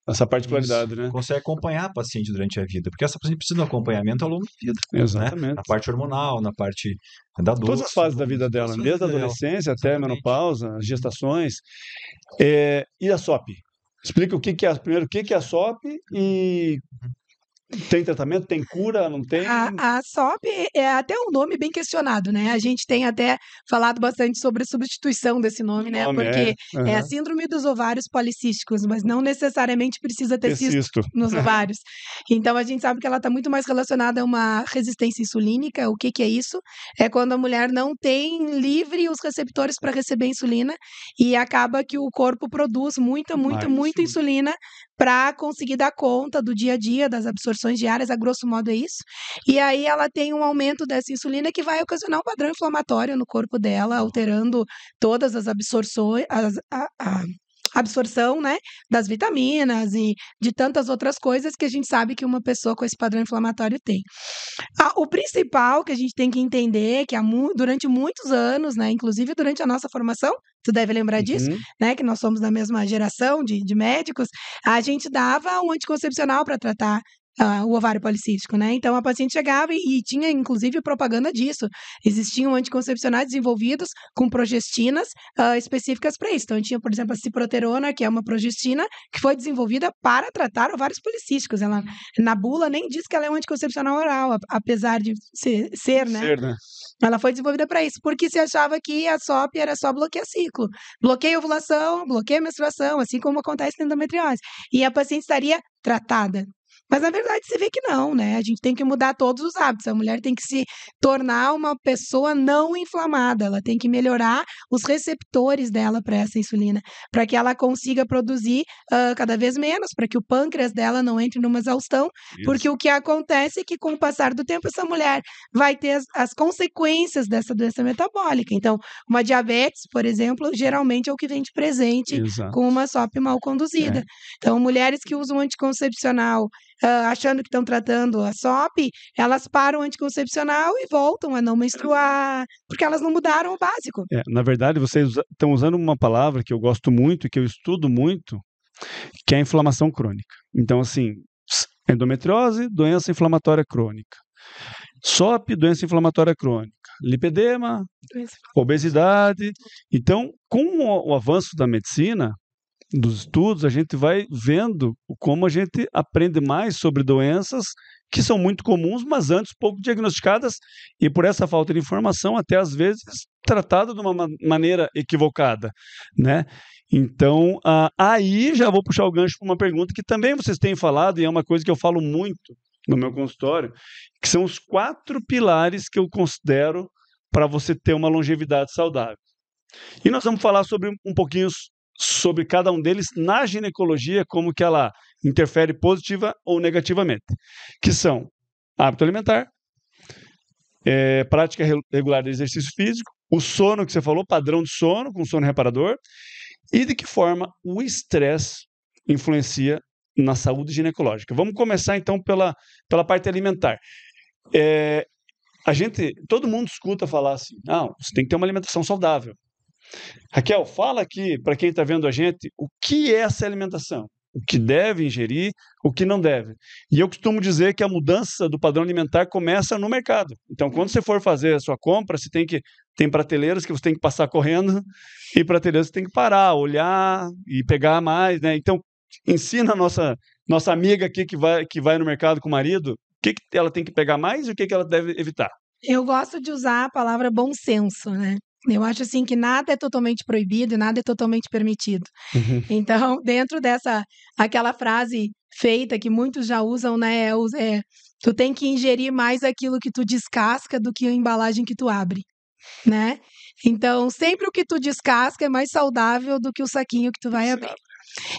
essa particularidade, isso, né? consegue acompanhar a paciente durante a vida, porque essa paciente precisa de um acompanhamento ao longo da vida, né? Exatamente. Na parte hormonal, na parte da dor. Todas as fases da vida dela, todas as desde a fases dela. adolescência até a Exatamente. menopausa, as gestações. E a SOP? Explica primeiro o que é a SOP e tem tratamento, tem cura, não tem? A SOP é até um nome bem questionado, né? A gente tem até falado bastante sobre a substituição desse nome, né? Porque é a síndrome dos ovários policísticos, mas não necessariamente precisa ter cisto nos ovários. Então, a gente sabe que ela está muito mais relacionada a uma resistência insulínica. O que é isso? É quando a mulher não tem livre os receptores para receber insulina e acaba que o corpo produz muita insulina para conseguir dar conta do dia a dia, das absorções diárias, a grosso modo é isso. E aí ela tem um aumento dessa insulina que vai ocasionar um padrão inflamatório no corpo dela, alterando todas as absorções, a absorção, né, das vitaminas e de tantas outras coisas que a gente sabe que uma pessoa com esse padrão inflamatório tem. O principal que a gente tem que entender é que durante muitos anos, né, inclusive durante a nossa formação, tu deve lembrar disso, né, que nós somos da mesma geração de médicos, a gente dava um anticoncepcional para tratar o ovário policístico, né? Então a paciente chegava e tinha inclusive propaganda disso. Existiam anticoncepcionais desenvolvidos com progestinas específicas para isso. Então tinha, por exemplo, a ciproterona, que é uma progestina que foi desenvolvida para tratar ovários policísticos. Ela na bula nem diz que ela é um anticoncepcional oral, apesar de ser, né? Ser, né? Ela foi desenvolvida para isso, porque se achava que a SOP era só bloquear ciclo. Bloqueia a ovulação, bloqueia a menstruação, assim como acontece na endometriose. E a paciente estaria tratada. Mas, na verdade, você vê que não, né? A gente tem que mudar todos os hábitos. A mulher tem que se tornar uma pessoa não inflamada. Ela tem que melhorar os receptores dela para essa insulina, para que ela consiga produzir cada vez menos, para que o pâncreas dela não entre numa exaustão. Isso. Porque o que acontece é que, com o passar do tempo, essa mulher vai ter as consequências dessa doença metabólica. Então, uma diabetes, por exemplo, geralmente é o que vem de presente com uma SOP mal conduzida. Então, mulheres que usam anticoncepcional achando que estão tratando a SOP, elas param o anticoncepcional e voltam a não menstruar, porque elas não mudaram o básico. Na verdade, vocês estão usando uma palavra que eu gosto muito, que eu estudo muito, que é a inflamação crônica. Então, assim, endometriose, doença inflamatória crônica. SOP, doença inflamatória crônica. Lipedema, obesidade. Então, com o avanço da medicina, dos estudos, a gente vai vendo como a gente aprende mais sobre doenças que são muito comuns, mas antes pouco diagnosticadas e por essa falta de informação, até às vezes tratada de uma maneira equivocada, né? Então, aí já vou puxar o gancho para uma pergunta que também vocês têm falado e é uma coisa que eu falo muito no meu consultório, que são os 4 pilares que eu considero para você ter uma longevidade saudável. E nós vamos falar sobre um pouquinho sobre cada um deles na ginecologia, como que ela interfere positiva ou negativamente, que são hábito alimentar, prática regular de exercício físico, o sono que você falou, padrão de sono, com sono reparador, e de que forma o estresse influencia na saúde ginecológica. Vamos começar, então, pela parte alimentar. Todo mundo escuta falar assim, não, você tem que ter uma alimentação saudável. Raquel, fala aqui, para quem está vendo a gente, o que é essa alimentação? O que deve ingerir, o que não deve. E eu costumo dizer que a mudança do padrão alimentar começa no mercado. Então, quando você for fazer a sua compra, tem prateleiras que você tem que passar correndo e prateleiras que você tem que parar, olhar e pegar mais, né? Então, ensina a nossa amiga aqui que vai no mercado com o marido, o que ela tem que pegar mais e o que ela deve evitar. Eu gosto de usar a palavra bom senso, né? Eu acho assim que nada é totalmente proibido e nada é totalmente permitido. Então, dentro aquela frase feita que muitos já usam, né? Tu tem que ingerir mais aquilo que tu descasca do que a embalagem que tu abre, né? Então, sempre o que tu descasca é mais saudável do que o saquinho que tu vai abrir.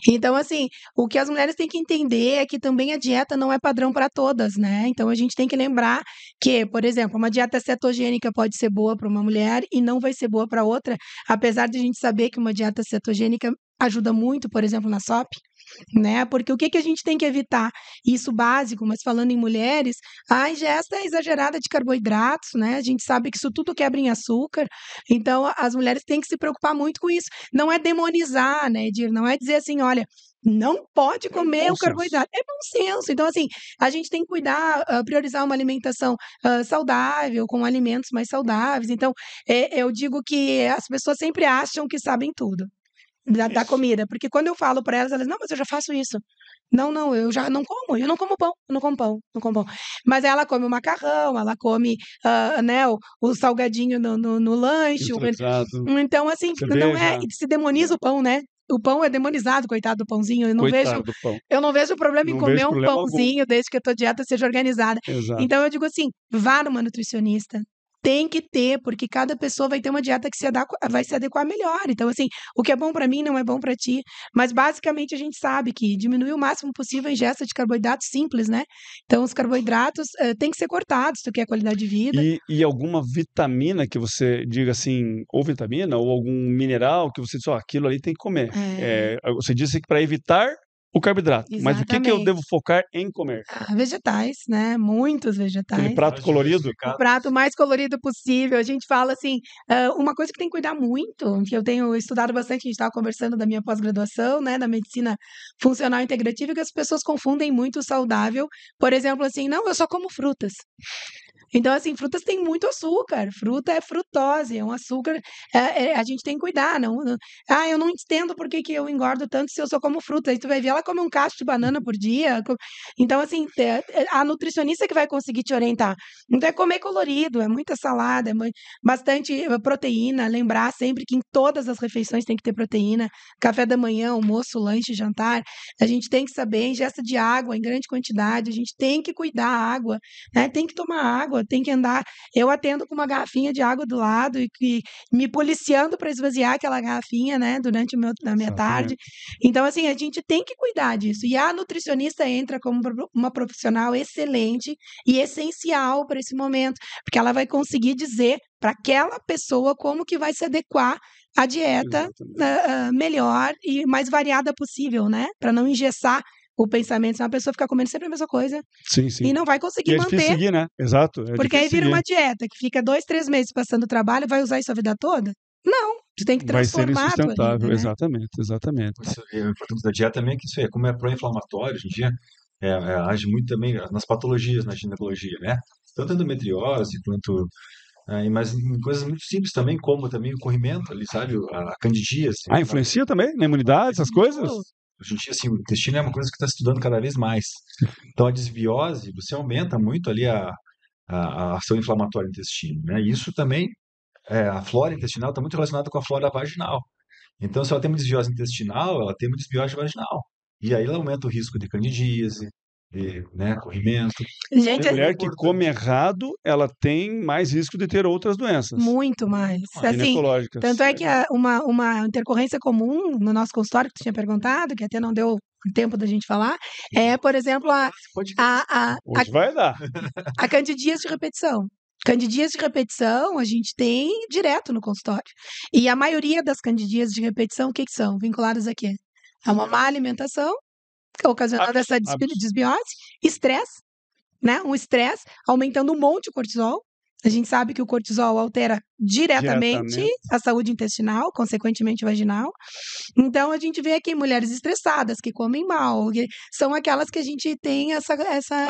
Então, assim, o que as mulheres têm que entender é que também a dieta não é padrão para todas, né? Então, a gente tem que lembrar que, por exemplo, uma dieta cetogênica pode ser boa para uma mulher e não vai ser boa para outra, apesar de a gente saber que uma dieta cetogênica ajuda muito, por exemplo, na SOP, né? Porque o que a gente tem que evitar? Isso básico, mas falando em mulheres, a ingesta exagerada de carboidratos, né? A gente sabe que isso tudo quebra em açúcar, então as mulheres têm que se preocupar muito com isso. Não é demonizar, né, Edir? Não é dizer assim, olha, não pode comer o carboidrato. É bom senso. Então, assim, a gente tem que cuidar, priorizar uma alimentação saudável, com alimentos mais saudáveis. Então, eu digo que as pessoas sempre acham que sabem tudo da comida, porque quando eu falo para elas, não, mas eu já faço isso. Não, eu já não como, eu não como pão. Mas ela come o macarrão, ela come, né, o salgadinho no lanche. Então, assim, não é, se demoniza o pão, né? O pão é demonizado, coitado do pãozinho. Eu não vejo problema em comer um pãozinho desde que a tua dieta seja organizada. Exato. Então, eu digo assim, vá numa nutricionista. Tem que ter, porque cada pessoa vai ter uma dieta que vai se adequar melhor. Então, assim, o que é bom para mim não é bom para ti. Mas, basicamente, a gente sabe que diminuir o máximo possível a ingesta de carboidratos simples, né? Então, os carboidratos têm que ser cortados, se tu quer qualidade de vida. E alguma vitamina que você diga assim, ou vitamina, ou algum mineral que você diz, aquilo ali tem que comer. Você disse que para evitar o carboidrato. Exatamente. Mas o que eu devo focar em comer? Vegetais, né? Muitos vegetais. Aquele prato colorido? O prato mais colorido possível. A gente fala assim, uma coisa que tem que cuidar muito, que eu tenho estudado bastante, a gente estava conversando da minha pós-graduação, né, da medicina funcional integrativa, que as pessoas confundem muito o saudável. Por exemplo, assim, não, eu só como frutas. Então, assim, frutas têm muito açúcar. Fruta é frutose, é um açúcar. A gente tem que cuidar. Eu não entendo por que eu engordo tanto se eu só como fruta. Aí tu vai ver, ela come um cacho de banana por dia. Então, assim, a nutricionista que vai conseguir te orientar. Então, é comer colorido, é muita salada, bastante proteína. Lembrar sempre que em todas as refeições tem que ter proteína. Café da manhã, almoço, lanche, jantar. A gente tem que saber ingesta de água em grande quantidade. A gente tem que cuidar da água, né? Tem que tomar água. Tem que andar. Eu atendo com uma garrafinha de água do lado e me policiando para esvaziar aquela garrafinha, né, durante a minha tarde. Então, assim, a gente tem que cuidar disso. E a nutricionista entra como uma profissional excelente e essencial para esse momento, porque ela vai conseguir dizer para aquela pessoa como que vai se adequar à dieta melhor e mais variada possível, né, para não engessar o pensamento, senão a pessoa fica comendo sempre a mesma coisa. Sim. E não vai conseguir manter. É difícil seguir, né? Exato. Porque aí vira uma dieta que fica 2, 3 meses passando trabalho, vai usar isso a vida toda? Não. Tu tem que transformar. Vai ser insustentável, né? Exatamente. O importante da dieta também é que isso aí, como é pró-inflamatório, hoje em dia, age muito também nas patologias, na ginecologia, né? Tanto endometriose quanto... mas em coisas muito simples também, como também o corrimento ali, sabe? A candidíase. Influencia também na imunidade, essas coisas? Hoje em dia, assim, o intestino é uma coisa que está estudando cada vez mais. Então, a desbiose, você aumenta muito ali a ação inflamatória do intestino, né? E isso também, a flora intestinal está muito relacionada com a flora vaginal. Então, se ela tem uma desbiose intestinal, ela tem uma desbiose vaginal. E aí ela aumenta o risco de candidíase, né, corrimento. Gente, a mulher que come errado, ela tem mais risco de ter outras doenças. Muito mais. Assim, tanto é que uma intercorrência comum no nosso consultório, que tu tinha perguntado, que até não deu tempo da gente falar, por exemplo, Hoje vai dar. a candidíase de repetição. Candidíase de repetição a gente tem direto no consultório. E a maioria das candidíases de repetição, o que são? Vinculadas a quê? A uma má alimentação, ocasionando essa desbiose, estresse, né? Um estresse, aumentando um monte o cortisol. A gente sabe que o cortisol altera diretamente a saúde intestinal, consequentemente vaginal. Então, a gente vê aqui mulheres estressadas, que comem mal, que são aquelas que a gente tem essa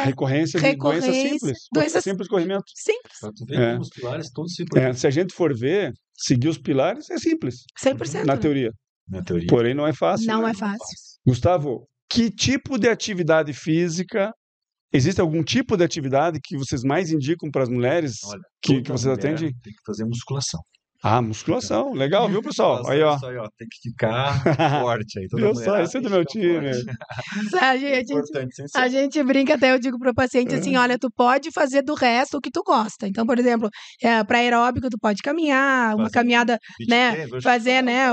recorrência de doenças simples. Doenças simples corrimento. Simples. Pra tu ver como os pilares todos se importam. Se a gente for ver, seguir os pilares é simples. 100%. Na teoria. Na teoria. Porém, não é fácil. Não é fácil. Gustavo, que tipo de atividade física... Existe algum tipo de atividade que vocês mais indicam para as mulheres? Olha, que vocês atendem? Tem que fazer musculação. Musculação. Legal, viu, pessoal? Aí, ó. Tem que ficar forte aí. Viu só, esse é do meu time. A gente brinca, até eu digo para o paciente assim, olha, tu pode fazer do resto o que tu gosta. Então, por exemplo, para aeróbico, tu pode caminhar, uma caminhada, né? Fazer, né?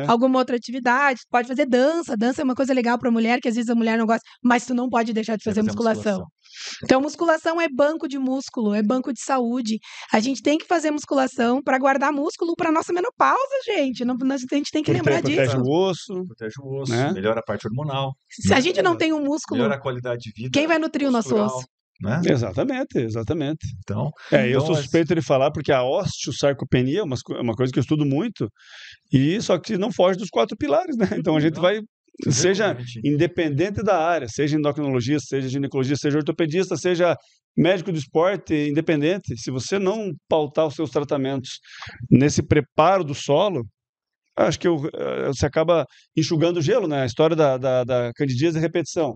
Alguma outra atividade. Tu pode fazer dança. Dança é uma coisa legal para a mulher, que às vezes a mulher não gosta, mas tu não pode deixar de fazer musculação. Então, musculação é banco de músculo, é banco de saúde. A gente tem que fazer musculação para guardar músculo para nossa menopausa, gente. A gente tem que lembrar disso. Protege o osso, né? Melhora a parte hormonal. Se a gente não tem um músculo, melhora a qualidade de vida. Quem vai nutrir o nosso osso? Né? Exatamente. Então, eu sou suspeito de falar porque a osteosarcopenia é uma coisa que eu estudo muito, e só que não foge dos 4 pilares, né? Então a gente vai... Seja independente da área, seja endocrinologista, seja ginecologista, seja ortopedista, seja médico do esporte, independente, se você não pautar os seus tratamentos nesse preparo do solo, acho que você acaba enxugando o gelo, né? A história da candidíase de repetição.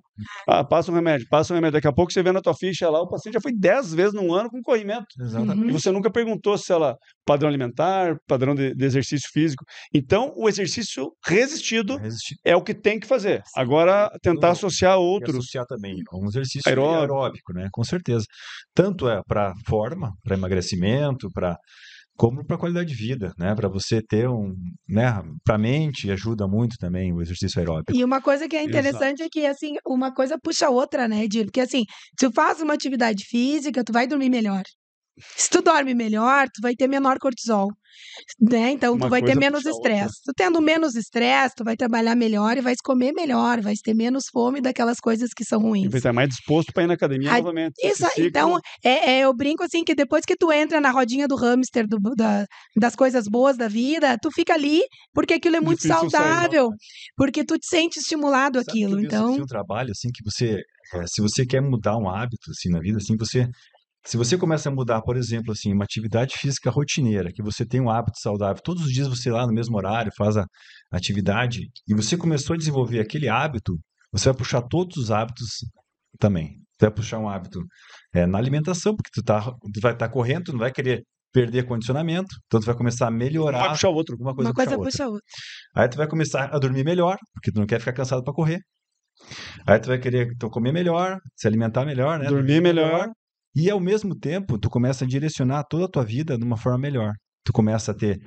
Passa um remédio. Daqui a pouco você vê na tua ficha lá, o paciente já foi 10 vezes num ano com corrimento. Exatamente. E você nunca perguntou se ela... Padrão alimentar, padrão de exercício físico. Então, o exercício resistido é o que tem que fazer. Agora, tentar associar outros. Associar também um exercício aeróbico, né? Com certeza. Tanto para forma, para emagrecimento, como para qualidade de vida, né? Para você ter né? Para a mente ajuda muito também o exercício aeróbico. E uma coisa que é interessante é que, assim, uma coisa puxa a outra, né, Edir? Porque, assim, se tu faz uma atividade física, tu vai dormir melhor. Se tu dorme melhor, tu vai ter menor cortisol, né? Então, tu vai ter menos estresse. Tu tendo menos estresse, tu vai trabalhar melhor e vai comer melhor, vai ter menos fome daquelas coisas que são ruins. E vai estar mais disposto para ir na academia novamente. Isso, então, eu brinco assim, que depois que tu entra na rodinha do hamster, das coisas boas da vida, tu fica ali, porque aquilo é muito saudável, porque tu te sente estimulado aquilo. Então, um trabalho, assim, que você, se você quer mudar um hábito, assim, na vida, assim, se você começa a mudar, por exemplo, assim, uma atividade física rotineira, que você tem um hábito saudável, todos os dias você lá no mesmo horário faz a atividade, e você começou a desenvolver aquele hábito, você vai puxar todos os hábitos também. Você vai puxar um hábito na alimentação, porque tu vai estar correndo, tu não vai querer perder condicionamento, então tu vai começar a melhorar. Vai puxar outro. Uma coisa puxa a outra. Aí tu vai começar a dormir melhor, porque tu não quer ficar cansado para correr. Aí tu vai querer comer melhor, se alimentar melhor, né? Dormir melhor. E, ao mesmo tempo, tu começa a direcionar toda a tua vida de uma forma melhor. Tu começa a ter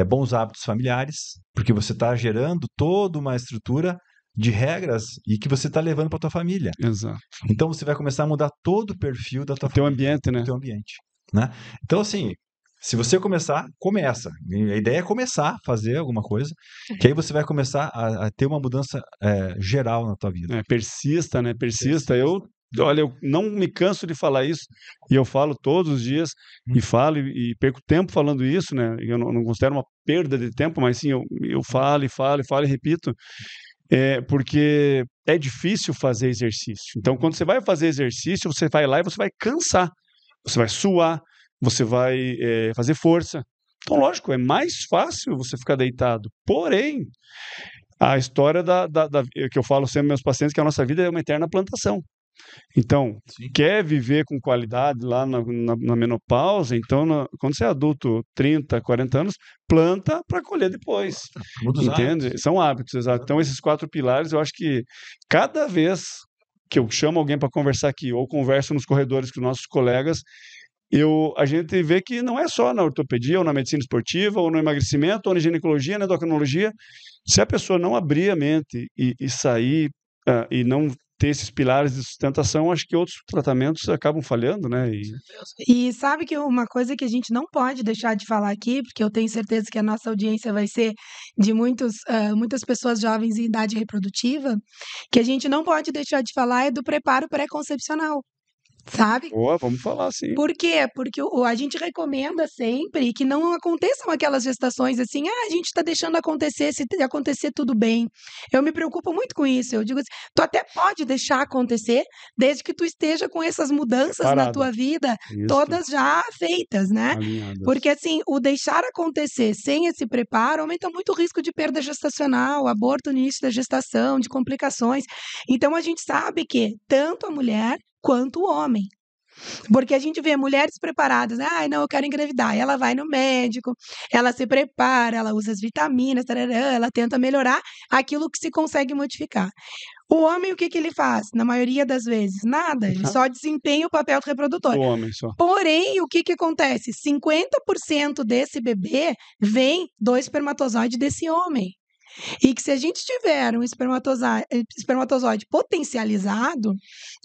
bons hábitos familiares, porque você está gerando toda uma estrutura de regras e que você está levando para tua família. Exato. Então, você vai começar a mudar todo o perfil da tua família. Teu ambiente, né? Teu ambiente, né? Então, assim, se você começa. A ideia é começar a fazer alguma coisa, que aí você vai começar a ter uma mudança geral na tua vida. Persista, né? Persista. Olha, eu não me canso de falar isso, e eu falo todos os dias, e falo e perco tempo falando isso, né? Eu não considero uma perda de tempo, mas sim, eu falo e repito, porque é difícil fazer exercício. Então, quando você vai fazer exercício, você vai lá e você vai cansar, você vai suar, você vai fazer força. Então, lógico, é mais fácil você ficar deitado. Porém, a história que eu falo sempre aos meus pacientes, que a nossa vida é uma eterna plantação. Então, quer viver com qualidade lá na menopausa, então, quando você é adulto, 30, 40 anos, planta para colher depois. Entende? Hábitos. São hábitos, exato. Então, esses 4 pilares, eu acho que cada vez que eu chamo alguém para conversar aqui, ou converso nos corredores com nossos colegas, a gente vê que não é só na ortopedia, ou na medicina esportiva, ou no emagrecimento, ou na ginecologia, na endocrinologia. Se a pessoa não abrir a mente e sair e não ter esses pilares de sustentação, acho que outros tratamentos acabam falhando, né? E sabe que uma coisa que a gente não pode deixar de falar aqui, porque eu tenho certeza que a nossa audiência vai ser de muitas pessoas jovens em idade reprodutiva, que a gente não pode deixar de falar é do preparo pré-concepcional, sabe? Boa, vamos falar, sim. Por quê? Porque a gente recomenda sempre que não aconteçam aquelas gestações assim, a gente está deixando acontecer, se acontecer tudo bem. Eu me preocupo muito com isso. Eu digo assim, tu até pode deixar acontecer, desde que tu esteja com essas mudanças na Preparado. tua vida, Isso. todas já feitas, né? Alinhadas. Porque assim, o deixar acontecer sem esse preparo aumenta muito o risco de perda gestacional, aborto no início da gestação, de complicações. Então a gente sabe que tanto a mulher quanto o homem. Porque a gente vê mulheres preparadas, não, eu quero engravidar. Ela vai no médico, ela se prepara, ela usa as vitaminas, tarará, ela tenta melhorar aquilo que se consegue modificar. O homem, o que ele faz? Na maioria das vezes, nada. Ele só desempenha o papel do reprodutor. O homem só. Porém, o que acontece? 50% desse bebê vem do espermatozoide desse homem. E que se a gente tiver um espermatozoide potencializado,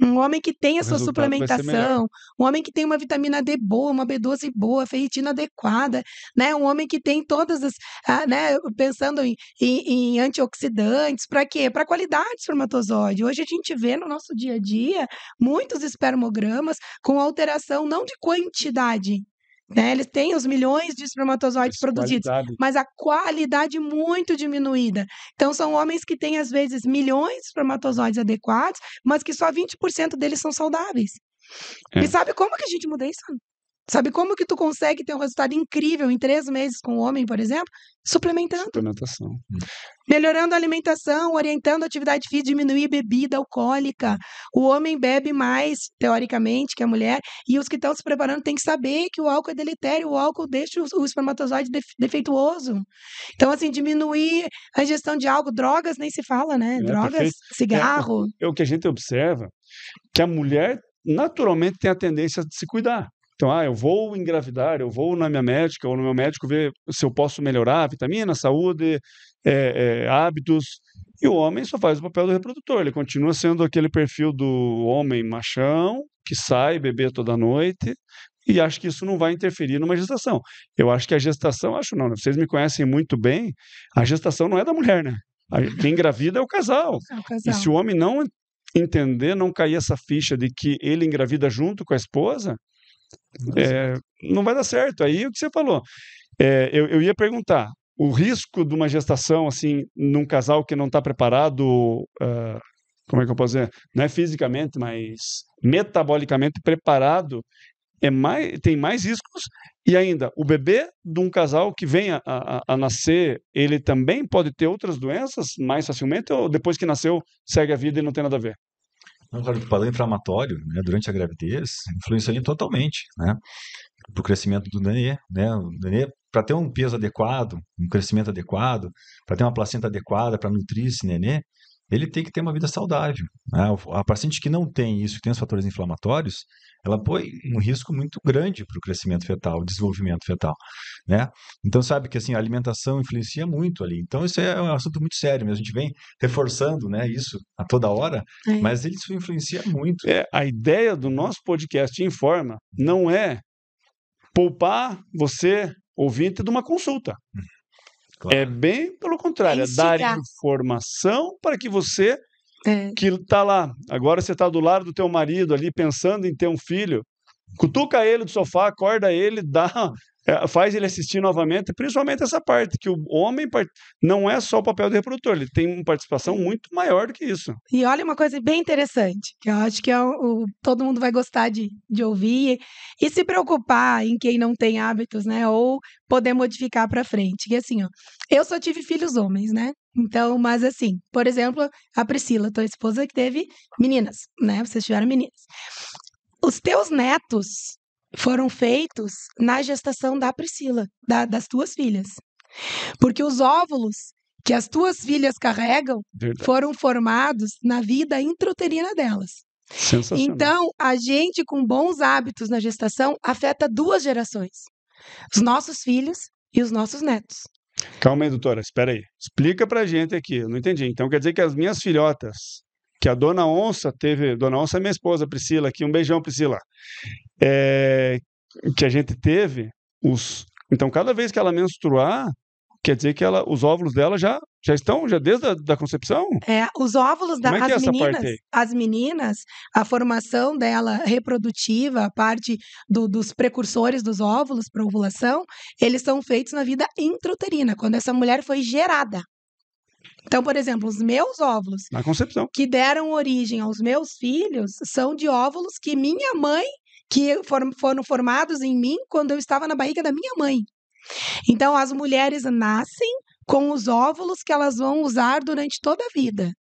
um homem que tem a sua suplementação, um homem que tem uma vitamina D boa, uma B12 boa, ferritina adequada, né? Um homem que tem todas as, né? Pensando em antioxidantes, para quê? Para a qualidade do espermatozoide. Hoje a gente vê no nosso dia a dia muitos espermogramas com alteração não de quantidade, né? Eles têm os milhões de espermatozoides produzidos, mas a qualidade muito diminuída. Então, são homens que têm, às vezes, milhões de espermatozoides adequados, mas que só 20% deles são saudáveis. E sabe como que a gente muda isso? Sabe como que tu consegue ter um resultado incrível em 3 meses com o homem, por exemplo? Suplementando. Suplementação. Melhorando a alimentação, orientando a atividade física, diminuir bebida alcoólica. O homem bebe mais, teoricamente, que a mulher, e os que estão se preparando têm que saber que o álcool é deletério, o álcool deixa o espermatozoide defeituoso. Então, assim, diminuir a ingestão de álcool, drogas nem se fala, né? Drogas, perfeito. Cigarro. É o que a gente observa, que a mulher naturalmente tem a tendência de se cuidar. Então, eu vou engravidar, eu vou na minha médica ou no meu médico ver se eu posso melhorar a vitamina, saúde, hábitos. E o homem só faz o papel do reprodutor. Ele continua sendo aquele perfil do homem machão, que sai beber toda noite, e acho que isso não vai interferir numa gestação. Eu acho que a gestação, vocês me conhecem muito bem, a gestação não é da mulher, né? Quem engravida é o casal. E se o homem não entender, não cair essa ficha de que ele engravida junto com a esposa, não vai dar certo. Aí o que você falou, eu ia perguntar, o risco de uma gestação assim, num casal que não está preparado, como é que eu posso dizer, não é fisicamente, mas metabolicamente preparado, tem mais riscos. E ainda, o bebê de um casal que venha a nascer, ele também pode ter outras doenças mais facilmente, ou depois que nasceu, segue a vida e não tem nada a ver? Não, claro, o padrão inflamatório, né, durante a gravidez influencia totalmente, né, para o crescimento do nenê, né? O nenê, para ter um peso adequado, um crescimento adequado, para ter uma placenta adequada para nutrir esse nenê, ele tem que ter uma vida saudável, né? A paciente que não tem isso, que tem os fatores inflamatórios, ela põe um risco muito grande para o crescimento fetal, o desenvolvimento fetal, né? Então, sabe que assim, a alimentação influencia muito ali. Então, isso é um assunto muito sério, mas a gente vem reforçando, né, isso a toda hora, mas isso influencia muito. A ideia do nosso podcast Informa não é poupar você, ouvinte, de uma consulta. Claro. É bem pelo contrário, é dar informação para que você, que está lá, agora você está do lado do teu marido ali, pensando em ter um filho, cutuca ele do sofá, acorda ele, faz ele assistir novamente, principalmente essa parte, que o homem não é só o papel do reprodutor, ele tem uma participação muito maior do que isso. E olha uma coisa bem interessante, que eu acho que todo mundo vai gostar de ouvir e se preocupar em quem não tem hábitos, né, ou poder modificar para frente. Que assim, eu só tive filhos homens, né? Então, mas assim, por exemplo, a Priscila, tua esposa, que teve meninas, né? Vocês tiveram meninas. Os teus netos foram feitos na gestação da Priscila, das tuas filhas. Porque os óvulos que as tuas filhas carregam foram formados na vida intrauterina delas. Sensacional. Então, a gente com bons hábitos na gestação afeta 2 gerações. Os nossos filhos e os nossos netos. Calma aí, doutora, espera aí. Explica pra gente aqui, eu não entendi. Então quer dizer que as minhas filhotas que a Dona Onça teve, Dona Onça é minha esposa, Priscila, aqui, um beijão, Priscila, que a gente teve, então cada vez que ela menstruar, quer dizer que os óvulos dela já estão, já desde a concepção? Os óvulos Como é que é essa parte aí? as meninas, a formação dela reprodutiva, a parte dos precursores dos óvulos para ovulação, eles são feitos na vida intrauterina, quando essa mulher foi gerada. Então, por exemplo, os meus óvulos, Na concepção. que deram origem aos meus filhos, são de óvulos que minha mãe, que foram formados em mim quando eu estava na barriga da minha mãe. Então, as mulheres nascem com os óvulos que elas vão usar durante toda a vida.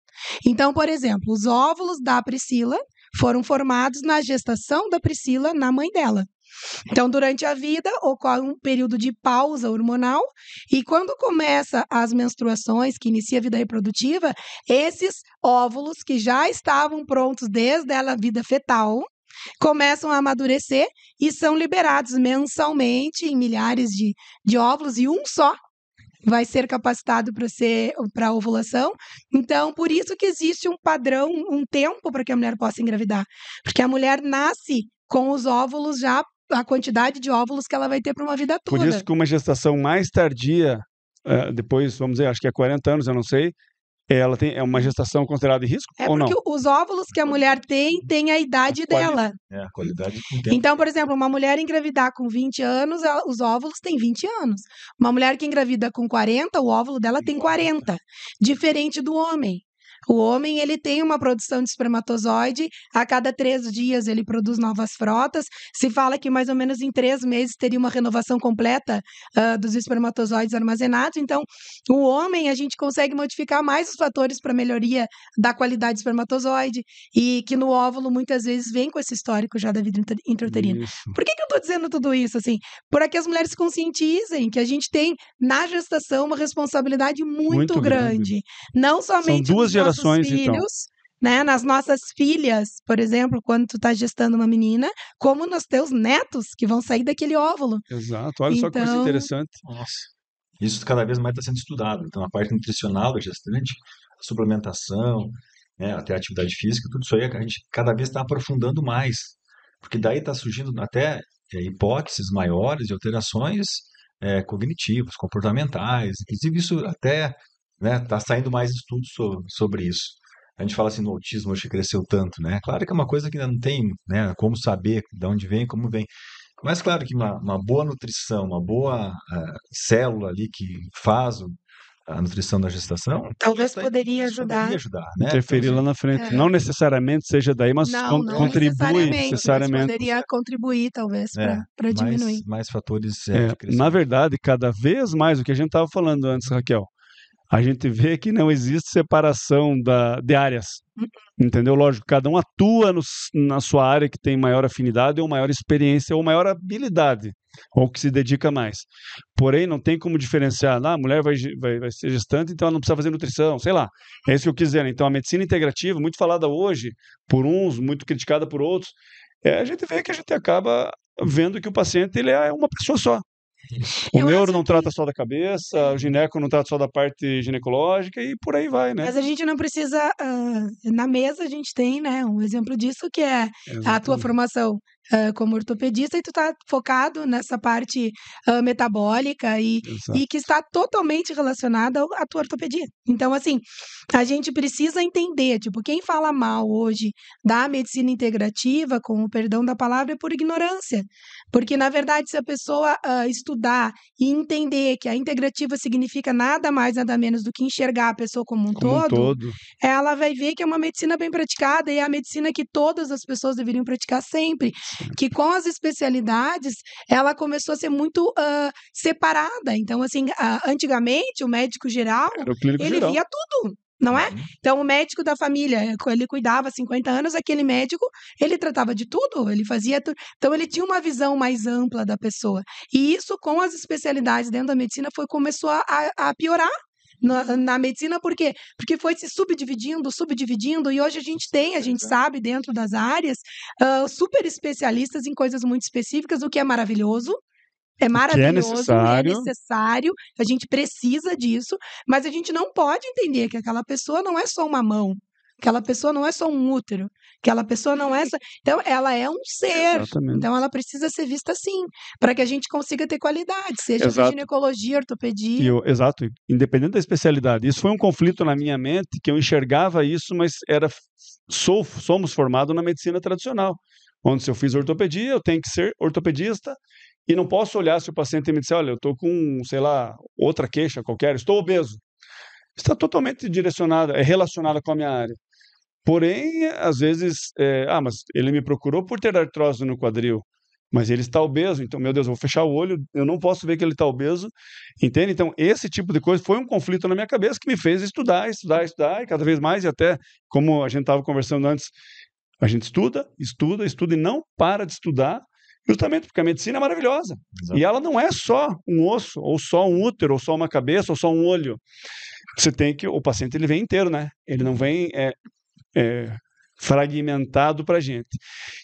Então, por exemplo, os óvulos da Priscila foram formados na gestação da Priscila na mãe dela. Então, durante a vida, ocorre um período de pausa hormonal e quando começa as menstruações, que inicia a vida reprodutiva, esses óvulos que já estavam prontos desde a vida fetal, começam a amadurecer e são liberados mensalmente em milhares de óvulos e um só vai ser capacitado para a ovulação. Então, por isso que existe um padrão, um tempo para que a mulher possa engravidar. Porque a mulher nasce com os óvulos já, a quantidade de óvulos que ela vai ter para uma vida toda. Por isso que uma gestação mais tardia, depois, vamos dizer, acho que é 40 anos, eu não sei, ela é uma gestação considerada de risco ou não? É porque os óvulos que a mulher tem a idade dela. A qualidade com o tempo. Então, por exemplo, uma mulher engravidar com 20 anos, os óvulos têm 20 anos. Uma mulher que engravida com 40, o óvulo dela tem 40. Diferente do homem. O homem, ele tem uma produção de espermatozoide, a cada 3 dias ele produz novas frotas, se fala que mais ou menos em 3 meses teria uma renovação completa dos espermatozoides armazenados, então o homem, a gente consegue modificar mais os fatores para melhoria da qualidade do espermatozoide, e que no óvulo muitas vezes vem com esse histórico já da vida intrauterina. Isso. Por que eu estou dizendo tudo isso? Assim, para que as mulheres se conscientizem que a gente tem na gestação uma responsabilidade muito grande. Não somente São 2 gerações, filhos, então. né, nas nossas filhas, por exemplo, quando tu tá gestando uma menina, como nos teus netos que vão sair daquele óvulo. Exato, olha só que coisa Então, interessante. Nossa. Isso cada vez mais está sendo estudado. Então, a parte nutricional da gestante, a suplementação, né, até a atividade física, tudo isso aí a gente cada vez está aprofundando mais. Porque daí está surgindo até hipóteses maiores de alterações cognitivas, comportamentais. Inclusive, isso até está saindo mais estudos sobre isso. A gente fala assim no autismo, hoje cresceu tanto, né? Claro que é uma coisa que ainda não tem, né, como saber de onde vem, como vem. Mas claro que uma boa nutrição, uma boa célula ali que faz a nutrição da gestação, talvez isso aí poderia ajudar. né? Interferir Então, lá na frente. Não necessariamente seja daí, mas Não contribui necessariamente, mas poderia contribuir, talvez, para diminuir. mais fatores de crescimento. Na verdade, cada vez mais, o que a gente estava falando antes, Raquel, a gente vê que não existe separação de áreas. Entendeu? Lógico, cada um atua na sua área que tem maior afinidade ou maior experiência ou maior habilidade, ou que se dedica mais. Porém, não tem como diferenciar, a mulher vai ser gestante, então ela não precisa fazer nutrição, sei lá. É isso que eu quis dizer. Então, a medicina integrativa, muito falada hoje por uns, muito criticada por outros, a gente vê que a gente acaba vendo que o paciente ele é uma pessoa só. O neuro não trata só da cabeça, o gineco não trata só da parte ginecológica e por aí vai, né? Mas a gente não precisa... na mesa a gente tem, né, um exemplo disso que é a tua formação como ortopedista e tu tá focado nessa parte metabólica e que está totalmente relacionada à tua ortopedia. Então, assim, a gente precisa entender, tipo, quem fala mal hoje da medicina integrativa, com o perdão da palavra, é por ignorância. Porque, na verdade, se a pessoa estudar e entender que a integrativa significa nada mais, nada menos do que enxergar a pessoa como um todo, ela vai ver que é uma medicina bem praticada e é a medicina que todas as pessoas deveriam praticar sempre. Que com as especialidades, ela começou a ser muito separada. Então, assim, antigamente, o médico geral, ele via tudo. Não é? Então, o médico da família, ele cuidava há 50 anos, aquele médico, ele tratava de tudo, ele fazia tudo. Então, ele tinha uma visão mais ampla da pessoa. E isso, com as especialidades dentro da medicina, começou a piorar. Na medicina, por quê? Porque foi se subdividindo, e hoje a gente sabe dentro das áreas, super especialistas em coisas muito específicas, o que é maravilhoso. É maravilhoso, é necessário, a gente precisa disso, mas a gente não pode entender que aquela pessoa não é só uma mão, Aquela pessoa não é só um útero. Aquela pessoa não é só... Então, ela é um ser. Exatamente. Então, ela precisa ser vista assim, para que a gente consiga ter qualidade, seja de Exato. ginecologia, ortopedia. Exato, independente da especialidade. Isso foi um conflito na minha mente, que eu enxergava isso, mas somos formados na medicina tradicional, onde se eu fiz ortopedia, eu tenho que ser ortopedista e não posso olhar se o paciente me disser, olha, eu estou com, sei lá, outra queixa qualquer, estou obeso. Está totalmente direcionado, é relacionado com a minha área. Porém, às vezes, mas ele me procurou por ter artrose no quadril, mas ele está obeso, então, meu Deus, eu vou fechar o olho, eu não posso ver que ele está obeso, entende? Então, esse tipo de coisa foi um conflito na minha cabeça que me fez estudar, e cada vez mais, e até, como a gente estava conversando antes, a gente estuda e não para de estudar, justamente porque a medicina é maravilhosa. Exato. E ela não é só um osso, ou só um útero, ou só uma cabeça, ou só um olho. O paciente ele vem inteiro, né? Ele não vem fragmentado para a gente.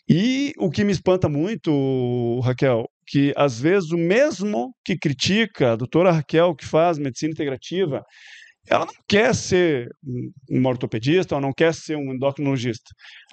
E o que me espanta muito, Raquel, que às vezes o mesmo que critica a doutora Raquel, que faz medicina integrativa, ela não quer ser uma ortopedista ou não quer ser um endocrinologista.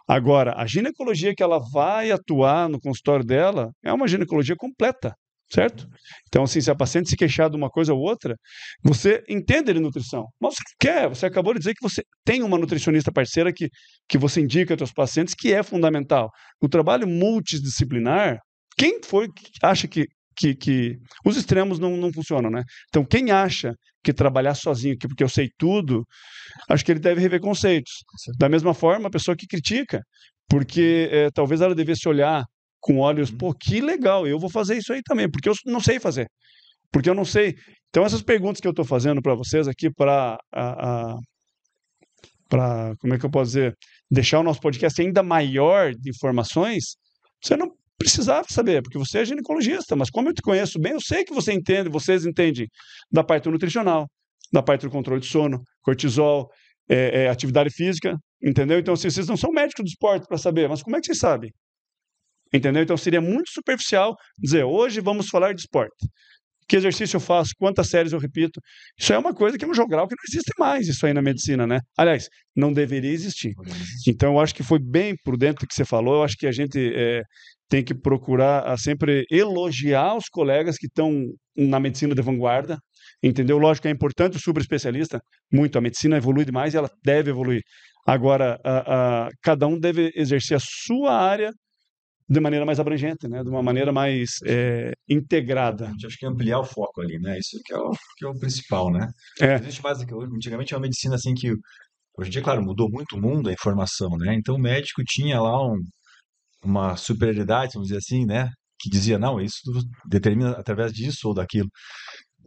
Agora, a ginecologia que ela vai atuar no consultório dela é uma ginecologia completa, certo? Então, assim, se a paciente se queixar de uma coisa ou outra, você entende de nutrição, mas você quer, você acabou de dizer que você tem uma nutricionista parceira que você indica aos seus pacientes, que é fundamental. O trabalho multidisciplinar, quem foi que acha que os extremos não funcionam, né? Então, quem acha que trabalhar sozinho, porque eu sei tudo, acho que ele deve rever conceitos. Da mesma forma, a pessoa que critica, porque talvez ela devesse olhar com olhos, pô, que legal, eu vou fazer isso aí também, porque eu não sei fazer. Porque eu não sei. Então, essas perguntas que eu estou fazendo para vocês aqui, para, como é que eu posso dizer, deixar o nosso podcast ainda maior de informações, você não precisava saber, porque você é ginecologista, mas como eu te conheço bem, eu sei que você entende, vocês entendem da parte nutricional, da parte do controle de sono, cortisol, atividade física, entendeu? Então, assim, vocês não são médicos do esporte para saber, mas como é que vocês sabem? Entendeu? Então, seria muito superficial dizer, hoje vamos falar de esporte. Que exercício eu faço, quantas séries eu repito. Isso é uma coisa que é um jogral que não existe mais, isso aí na medicina, né? Aliás, não deveria existir. Então, eu acho que foi bem prudente o que você falou, eu acho que a gente tem que procurar sempre elogiar os colegas que estão na medicina de vanguarda, entendeu? Lógico que é importante o super especialista, muito, a medicina evolui demais e ela deve evoluir. Agora, cada um deve exercer a sua área de maneira mais abrangente, né? De uma maneira mais integrada. A gente acha que ampliar o foco ali, né? Isso que é o principal, né? Existe mais do que antigamente é uma medicina assim que hoje em dia, claro, mudou muito o mundo, a informação, né? Então o médico tinha lá uma superioridade, vamos dizer assim, né? Que dizia, não, isso determina através disso ou daquilo.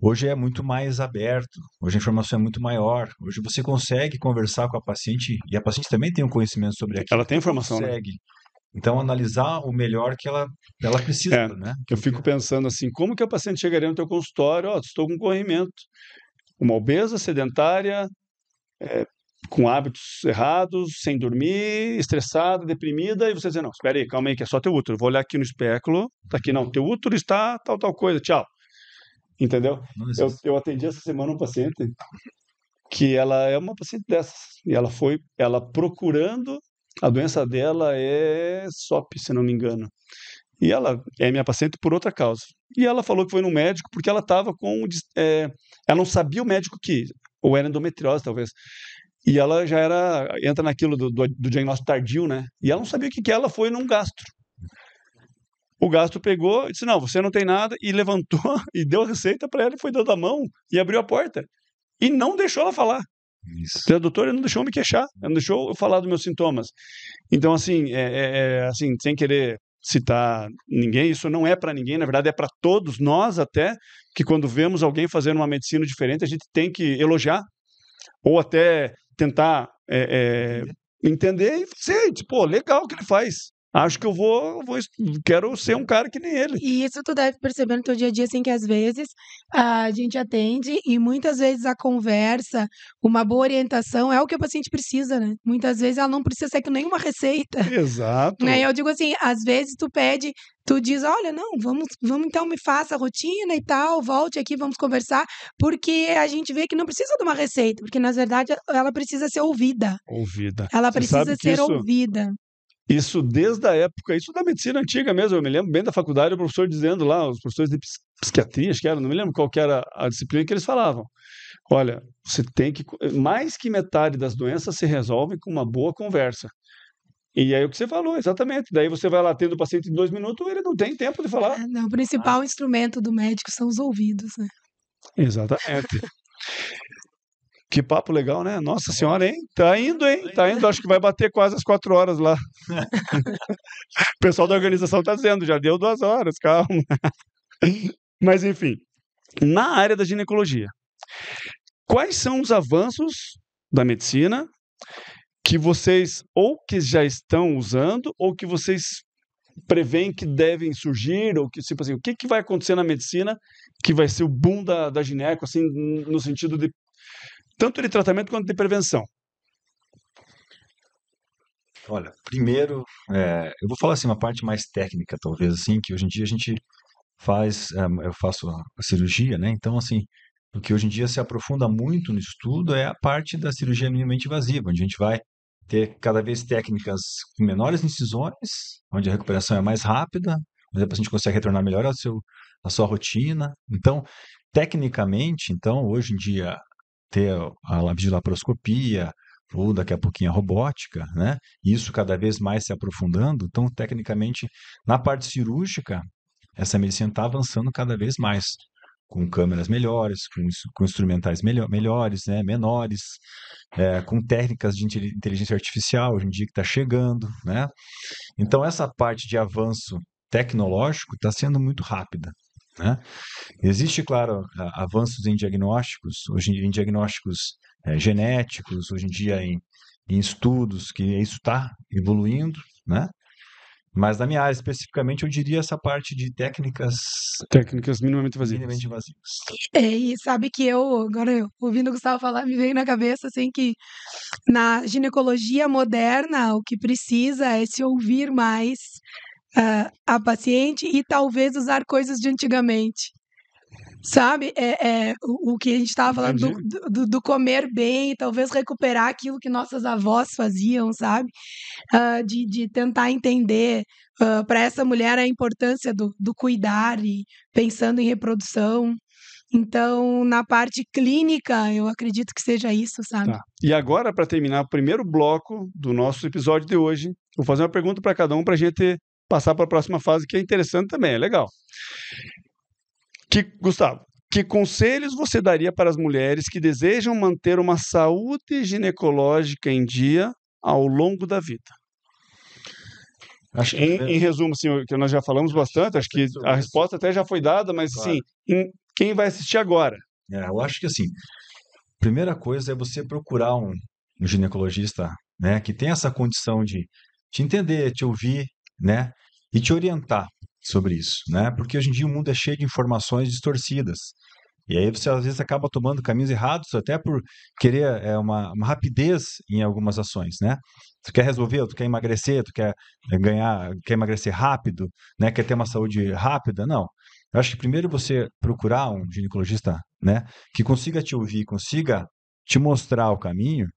Hoje é muito mais aberto, hoje a informação é muito maior, hoje você consegue conversar com a paciente, e a paciente também tem um conhecimento sobre aquilo. Ela tem informação, consegue. Né? Então, analisar o melhor que ela precisa, né? Eu fico pensando assim, como que a paciente chegaria no teu consultório, estou com corrimento, uma obesa, sedentária, com hábitos errados, sem dormir, estressada, deprimida, e você diz, não, espera aí, calma aí, que é só teu útero, vou olhar aqui no espéculo, tá aqui, não, teu útero está tal coisa, tchau. Entendeu? Eu atendi essa semana um paciente que ela é uma paciente dessas, e ela procurando, a doença dela é SOP, se não me engano, e ela é minha paciente por outra causa, e ela falou que foi no médico porque ela estava ela não sabia o médico ou era endometriose talvez, e ela já entra naquilo do diagnóstico tardio, né? E ela não sabia o que ela foi num gastro. O gastro pegou e disse, não, você não tem nada, e levantou e deu a receita para ela, e foi dando a mão e abriu a porta. E não deixou ela falar. Isso. A doutora não deixou eu me queixar, ela não deixou eu falar dos meus sintomas. Então, assim, assim, sem querer citar ninguém, isso não é para ninguém, na verdade é para todos nós até, que quando vemos alguém fazendo uma medicina diferente, a gente tem que elogiar, ou até tentar entender e fazer, tipo, legal o que ele faz. acho que quero ser um cara que nem ele. E isso tu deve perceber no teu dia a dia, assim, que às vezes a gente atende e muitas vezes a conversa, uma boa orientação é o que o paciente precisa, né? Muitas vezes ela não precisa ser que nenhuma receita. Exato. Né? Eu digo assim, às vezes tu diz, olha, não, vamos então me faça a rotina e tal, volte aqui, vamos conversar, porque a gente vê que não precisa de uma receita, porque na verdade ela precisa ser ouvida. Ouvida. Ela Você precisa sabe que ser ouvida. isso desde a época, isso da medicina antiga mesmo, eu me lembro bem da faculdade, o professor dizendo lá, os professores de psiquiatria, acho que era, não me lembro qual que era a disciplina que eles falavam. Olha, você tem que, mais que metade das doenças se resolvem com uma boa conversa. E aí o que você falou, exatamente. Daí você vai lá tendo o paciente em 2 minutos, ele não tem tempo de falar. Não, o principal instrumento do médico são os ouvidos, né? Exatamente. Que papo legal, né? Nossa senhora, hein? Tá indo, hein? Tá indo, acho que vai bater quase as 4 horas lá. O pessoal da organização tá dizendo, já deu 2 horas, calma. Mas enfim, na área da ginecologia, quais são os avanços da medicina que vocês ou que já estão usando ou que vocês preveem que devem surgir, ou que, tipo assim, o que vai acontecer na medicina que vai ser o boom da gineco, assim, no sentido de tanto de tratamento quanto de prevenção? Olha, primeiro, eu vou falar assim, uma parte mais técnica, talvez, assim, que hoje em dia a gente eu faço a cirurgia, né? Então, assim, o que hoje em dia se aprofunda muito no estudo é a parte da cirurgia minimamente invasiva, onde a gente vai ter cada vez técnicas com menores incisões, onde a recuperação é mais rápida, onde a paciente consegue retornar melhor à sua rotina. Então, tecnicamente, hoje em dia, ter a videolaparoscopia, ou daqui a pouquinho a robótica, né? Isso cada vez mais se aprofundando. Então, tecnicamente, na parte cirúrgica, essa medicina está avançando cada vez mais, com câmeras melhores, com instrumentais melhores, né? Menores, com técnicas de inteligência artificial, hoje em dia que está chegando, né? Então, essa parte de avanço tecnológico está sendo muito rápida, né? Existe, claro, avanços em diagnósticos, hoje em diagnósticos genéticos, hoje em dia em estudos, que isso está evoluindo, né? Mas na minha área especificamente, eu diria essa parte de técnicas Minimamente invasivas. minimamente invasivas. E sabe que agora ouvindo o Gustavo falar, me veio na cabeça assim que na ginecologia moderna o que precisa é se ouvir mais a paciente e talvez usar coisas de antigamente. Sabe? O que a gente estava falando do comer bem, talvez recuperar aquilo que nossas avós faziam, sabe? De tentar entender para essa mulher a importância do cuidar e pensando em reprodução. Então, na parte clínica, eu acredito que seja isso, sabe? Tá. E agora, para terminar o primeiro bloco do nosso episódio de hoje, vou fazer uma pergunta para cada um para a gente passar para a próxima fase, que é interessante também, é legal. Gustavo, que conselhos você daria para as mulheres que desejam manter uma saúde ginecológica em dia ao longo da vida? Acho que, em resumo, assim, que nós já falamos bastante, acho que a resposta até já foi dada, mas claro. Assim, quem vai assistir agora? Eu acho que assim, primeira coisa é você procurar um ginecologista, né, que tem essa condição de te entender, te ouvir, né, e te orientar sobre isso, né, porque hoje em dia o mundo é cheio de informações distorcidas. E aí você às vezes acaba tomando caminhos errados até por querer uma rapidez em algumas ações, né? Tu quer resolver, tu quer emagrecer, tu quer emagrecer rápido, né? Quer ter uma saúde rápida? Não. Eu acho que primeiro você procurar um ginecologista, né? Que consiga te ouvir, consiga te mostrar o caminho.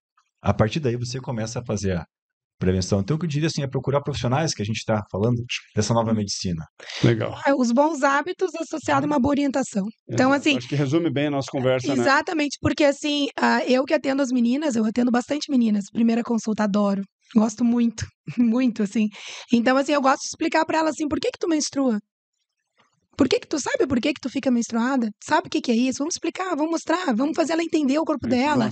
A partir daí você começa a fazer a prevenção. Então, o que eu diria assim, é procurar profissionais, que a gente está falando dessa nova medicina. Legal. Os bons hábitos associados a uma boa orientação. Então, assim... Acho que resume bem a nossa conversa, exatamente, né? Porque assim, eu que atendo as meninas, eu atendo bastante meninas. Primeira consulta, adoro. Gosto muito, muito, assim. Então, assim, eu gosto de explicar para elas, assim, por que tu menstrua? Tu sabe por que tu fica menstruada? Sabe o que é isso? Vamos explicar, vamos mostrar, vamos fazer ela entender o corpo dela.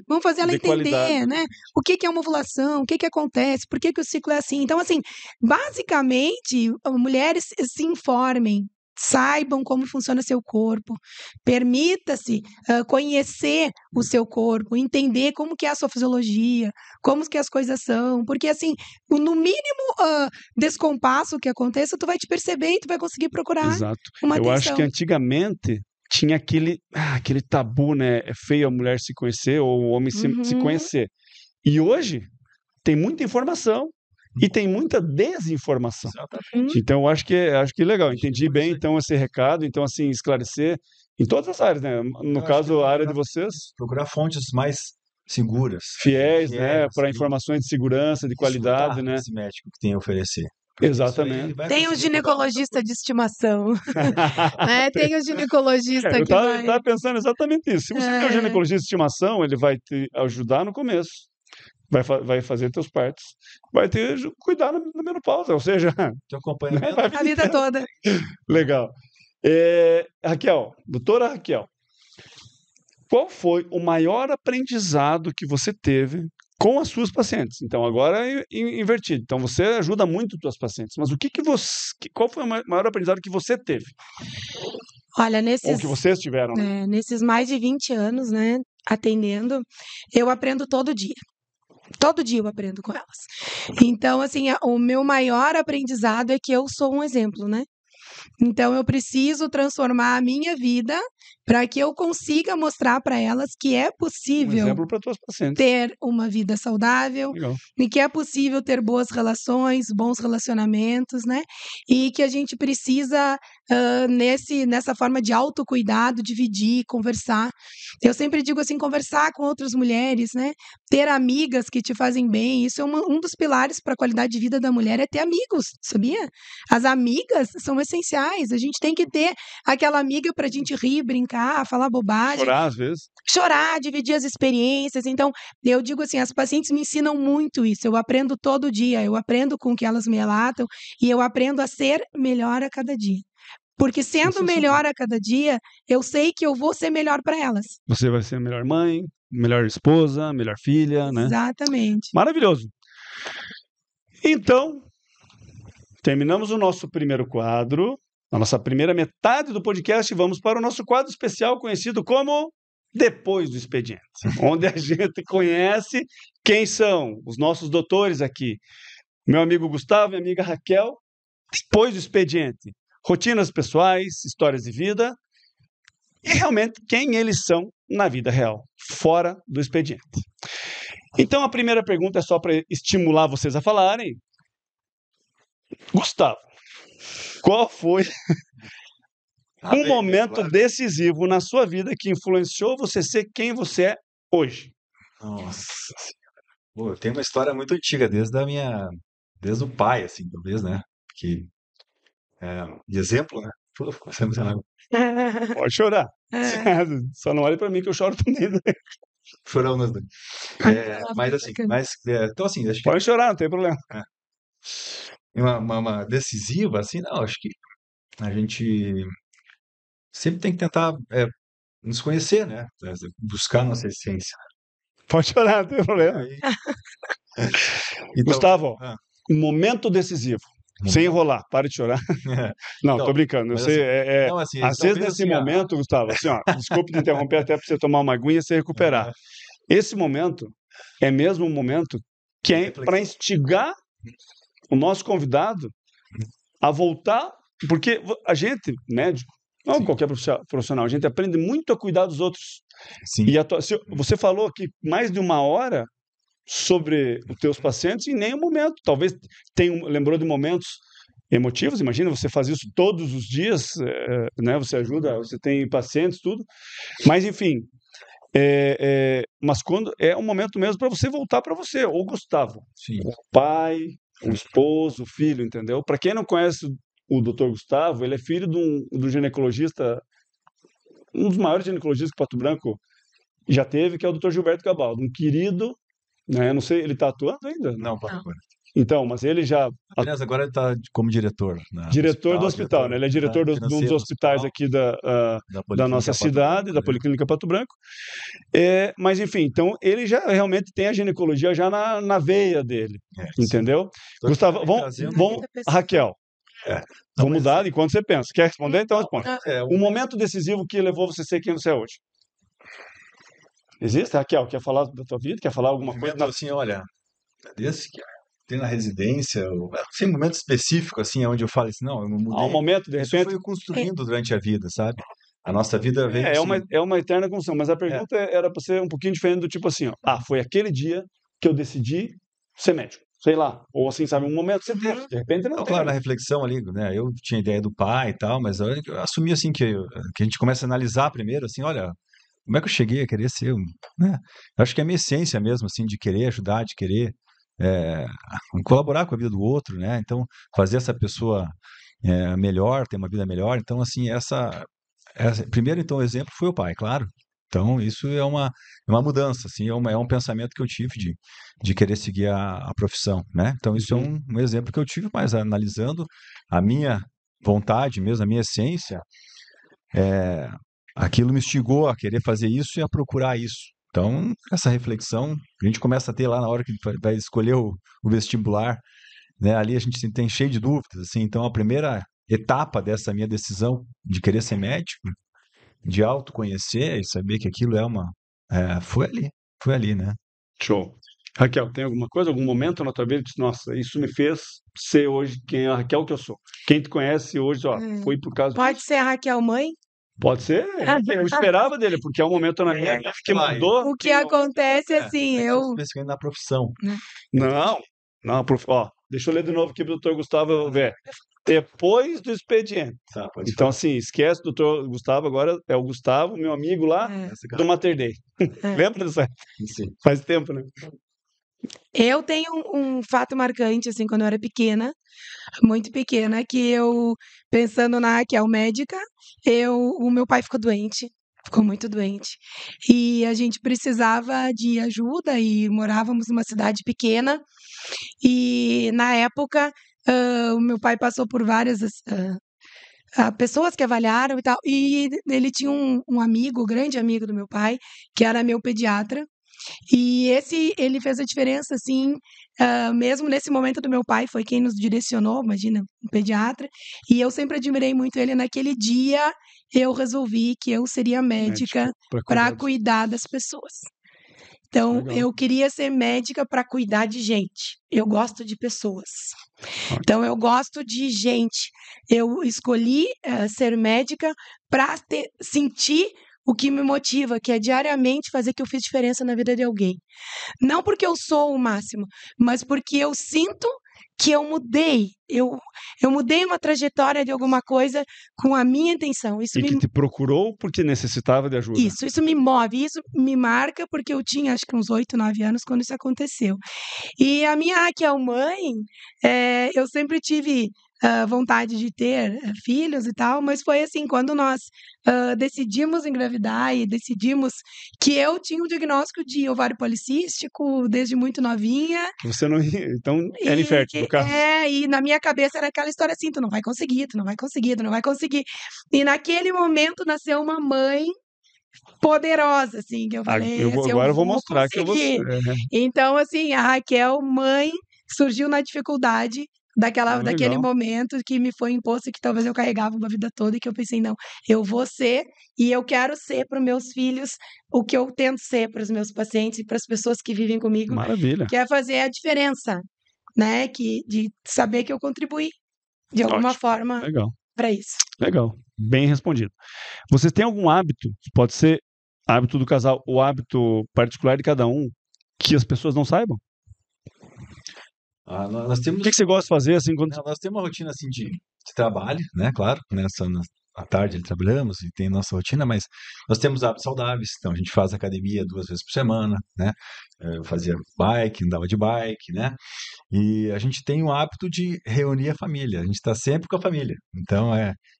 Vamos fazer ela entender, qualidade. Né? O que é uma ovulação, o que acontece, por que o ciclo é assim. Então, assim, basicamente, mulheres se informem, Saibam como funciona seu corpo, permita-se conhecer o seu corpo, entender como que é a sua fisiologia, como que as coisas são, porque assim, no mínimo descompasso que aconteça, tu vai te perceber e tu vai conseguir procurar Exato. uma Eu acho que atenção. antigamente tinha aquele tabu, né? É feio a mulher se conhecer ou o homem se Uhum. conhecer. E hoje tem muita informação e tem muita desinformação. Exatamente. Então, eu acho que é legal. Acho que Entendi por bem, isso aí. então, esse recado. Então, assim, esclarecer em todas as áreas, né? No Eu acho caso, que a área de vocês, procurar fontes mais seguras, fiéis, né? Para e informações de segurança, de escutar qualidade, né? esse médico que tem a oferecer. Isso aí Exatamente. vai Tem um conseguir mudar muita ginecologista coisa. de estimação, né? Tem um ginecologista Eu que vai. estava pensando exatamente isso. Se você tem um É, ginecologista de estimação, ele vai te ajudar no começo. Vai fazer teus partos. Vai cuidar na menopausa, ou seja, Teu né, acompanhamento, vai a a vida vida inteira. toda. Legal. Raquel, doutora Raquel, qual foi o maior aprendizado que você teve com as suas pacientes? Então, agora é invertido. Então, você ajuda muito as suas pacientes, mas qual foi o maior aprendizado que você teve? Olha, Ou que vocês tiveram, né? nesses mais de 20 anos, né, atendendo, eu aprendo todo dia. Todo dia eu aprendo com elas. Então, assim, o meu maior aprendizado é que eu sou um exemplo, né? Então, eu preciso transformar a minha vida para que eu consiga mostrar para elas que é Um possível exemplo para tuas pacientes. ter uma vida saudável Legal. e que é possível ter boas relações, bons relacionamentos, né? E que a gente precisa, nessa forma de autocuidado, dividir, conversar. Eu sempre digo assim, conversar com outras mulheres, né? Ter amigas que te fazem bem. Isso é um dos pilares para a qualidade de vida da mulher, é ter amigos, sabia? As amigas são essenciais. A gente tem que ter aquela amiga para a gente rir, brincar, falar bobagem, Chorar, às vezes. chorar, dividir as experiências. Então, eu digo assim, as pacientes me ensinam muito isso. Eu aprendo todo dia, eu aprendo com o que elas me relatam e eu aprendo a ser melhor a cada dia. Porque sendo Sensacional. melhor a cada dia, eu sei que eu vou ser melhor para elas. Você vai ser a melhor mãe, melhor esposa, melhor filha, né? Exatamente. Maravilhoso. Então, terminamos o nosso primeiro quadro, a nossa primeira metade do podcast, e vamos para o nosso quadro especial conhecido como Depois do Expediente, onde a gente conhece quem são os nossos doutores aqui. Meu amigo Gustavo e minha amiga Raquel, depois do expediente, rotinas pessoais, histórias de vida e realmente quem eles são na vida real, fora do expediente. Então a primeira pergunta é só para estimular vocês a falarem. Gustavo, qual foi um momento decisivo na sua vida que influenciou você ser quem você é hoje? Nossa Senhora. Pô, eu tenho uma história muito antiga, desde o pai, assim, talvez, né? Que, de exemplo, né? Pô, ficou emocionado. Pode chorar. Só não olhe para mim que eu choro também, né? Chorão nas duas. Mas assim, então assim, acho que Pode chorar, não tem problema. uma decisiva, assim, não, acho que a gente sempre tem que tentar nos conhecer, né? Buscar nossa essência. Pode chorar, não tem problema. Aí, então, Gustavo, um momento decisivo. Sem enrolar, para de chorar. Não, tô brincando. Eu mas sei, não, assim, às vezes talvez nesse assim, momento, Gustavo, assim, ó, desculpe te interromper até para você tomar uma aguinha e se recuperar. Esse momento é mesmo um momento que é para instigar o nosso convidado a voltar, porque a gente, médico, não qualquer profissional, a gente aprende muito a cuidar dos outros. Sim. E você falou aqui mais de uma hora sobre os teus pacientes, em nenhum momento. Talvez lembrou de momentos emotivos, imagina, você faz isso todos os dias, né? Você ajuda, você tem pacientes, tudo. Mas, enfim, mas quando é um momento mesmo para você voltar para você, ou Gustavo, Sim. o pai, o esposo, o filho, entendeu? Para quem não conhece o Dr. Gustavo, ele é filho do ginecologista, um dos maiores ginecologistas que Pato Branco já teve, que é o Dr. Gilberto Gabaldo, um querido, né? Não sei, ele está atuando ainda? Não, Pato Branco. Então, mas ele já... Aliás, agora ele está como diretor. Diretor do hospital, né? Ele é diretor de um dos hospitais aqui da nossa cidade, da Policlínica Pato Branco. Mas, enfim, então ele já realmente tem a ginecologia já na veia dele, entendeu? Gustavo, vamos, Raquel, Vou mudar enquanto você pensa. Quer responder? Então responde. Um Um momento decisivo que levou você a ser quem você é hoje. Existe, Raquel? Quer falar da tua vida? Quer falar alguma coisa? movimento assim, olha, desde que tem na residência, sem momento específico, assim, onde eu falo assim, não, eu não Há um mudei. momento, de Isso repente. foi construindo durante a vida, sabe? A nossa vida veio assim. É uma eterna construção, mas a pergunta era para ser um pouquinho diferente do tipo assim, ó, foi aquele dia que eu decidi ser médico, sei lá, ou assim, sabe, um momento que você teve, de repente não Então, tem. claro, na reflexão ali, né, eu tinha ideia do pai e tal, mas eu assumi assim que a gente começa a analisar primeiro, assim, olha, como é que eu cheguei a querer ser, né? Eu acho que é a minha essência mesmo, assim, de querer ajudar, de querer é, colaborar com a vida do outro, né? Então, fazer essa pessoa melhor, ter uma vida melhor. Então, assim, primeiro, então, o exemplo foi o pai, claro. Então, isso é uma mudança, assim, é um pensamento que eu tive de querer seguir a profissão, né? Então, isso é um exemplo que eu tive, mas analisando a minha vontade mesmo, a minha essência, aquilo me instigou a querer fazer isso e a procurar isso. Então, essa reflexão a gente começa a ter lá na hora que vai escolher o vestibular, né? Ali a gente tem cheio de dúvidas, assim. Então, a primeira etapa dessa minha decisão de querer ser médico, de autoconhecer e saber que aquilo foi ali, né? Show. Raquel, tem alguma coisa, algum momento na tua vida que disse, nossa, isso me fez ser hoje quem é a Raquel que eu sou? Quem te conhece hoje, ó, foi por causa Pode disso. ser a Raquel mãe? Pode ser, eu esperava dele, porque é um momento na minha vida que mudou. O que acontece assim, Especificamente na profissão. Não, ó, deixa eu ler de novo aqui para o doutor Gustavo ver. Depois do expediente. Tá, pode Então, falar. assim, esquece do doutor Gustavo, agora é o Gustavo, meu amigo lá do Mater Dei. Lembra dessa? Sim. Faz tempo, né? Eu tenho um fato marcante, assim, quando eu era pequena, muito pequena, que eu, pensando na Raquel médica, o meu pai ficou muito doente. E a gente precisava de ajuda e morávamos numa cidade pequena. E na época, o meu pai passou por várias pessoas que avaliaram e tal. E ele tinha um amigo, grande amigo do meu pai, que era meu pediatra. E ele fez a diferença, assim, mesmo nesse momento do meu pai, foi quem nos direcionou, imagina, um pediatra. E eu sempre admirei muito ele. Naquele dia, eu resolvi que eu seria médica para cuidar das pessoas. Então, Legal. eu queria ser médica para cuidar de gente. Eu gosto de pessoas. Então, eu gosto de gente. Eu escolhi ser médica para sentir o que me motiva, que é diariamente fazer que eu fiz diferença na vida de alguém. Não porque eu sou o máximo, mas porque eu sinto que eu mudei. Eu mudei uma trajetória de alguma coisa com a minha intenção. E que te procurou porque necessitava de ajuda. Isso me move, isso me marca, porque eu tinha acho que uns 8, 9 anos quando isso aconteceu. E a minha Raquel mãe, eu sempre tive vontade de ter filhos e tal, mas foi assim, quando nós decidimos engravidar e decidimos que eu tinha um diagnóstico de ovário policístico desde muito novinha. Você não ia, então era infértil, no caso. E na minha cabeça era aquela história assim, tu não vai conseguir, tu não vai conseguir, tu não vai conseguir. E naquele momento nasceu uma mãe poderosa, assim, que eu falei, Agora eu vou mostrar que eu vou ser. Então, assim, a Raquel, mãe, surgiu na dificuldade daquele momento que me foi imposto, que talvez eu carregava uma vida toda, e que eu pensei, não, eu vou ser, e eu quero ser para os meus filhos o que eu tento ser para os meus pacientes e para as pessoas que vivem comigo. Maravilha. Que é fazer a diferença, né? De saber que eu contribuí de alguma forma para isso. Legal, bem respondido. Vocês têm algum hábito, pode ser hábito do casal, o hábito particular de cada um, que as pessoas não saibam? Nós temos... O que você gosta de fazer assim quando... Nós temos uma rotina assim de trabalho, né? Claro, à tarde trabalhamos e tem nossa rotina, mas nós temos hábitos saudáveis. Então a gente faz academia 2 vezes por semana, né? Eu fazia bike, andava de bike, né? E a gente tem o hábito de reunir a família. A gente está sempre com a família. Então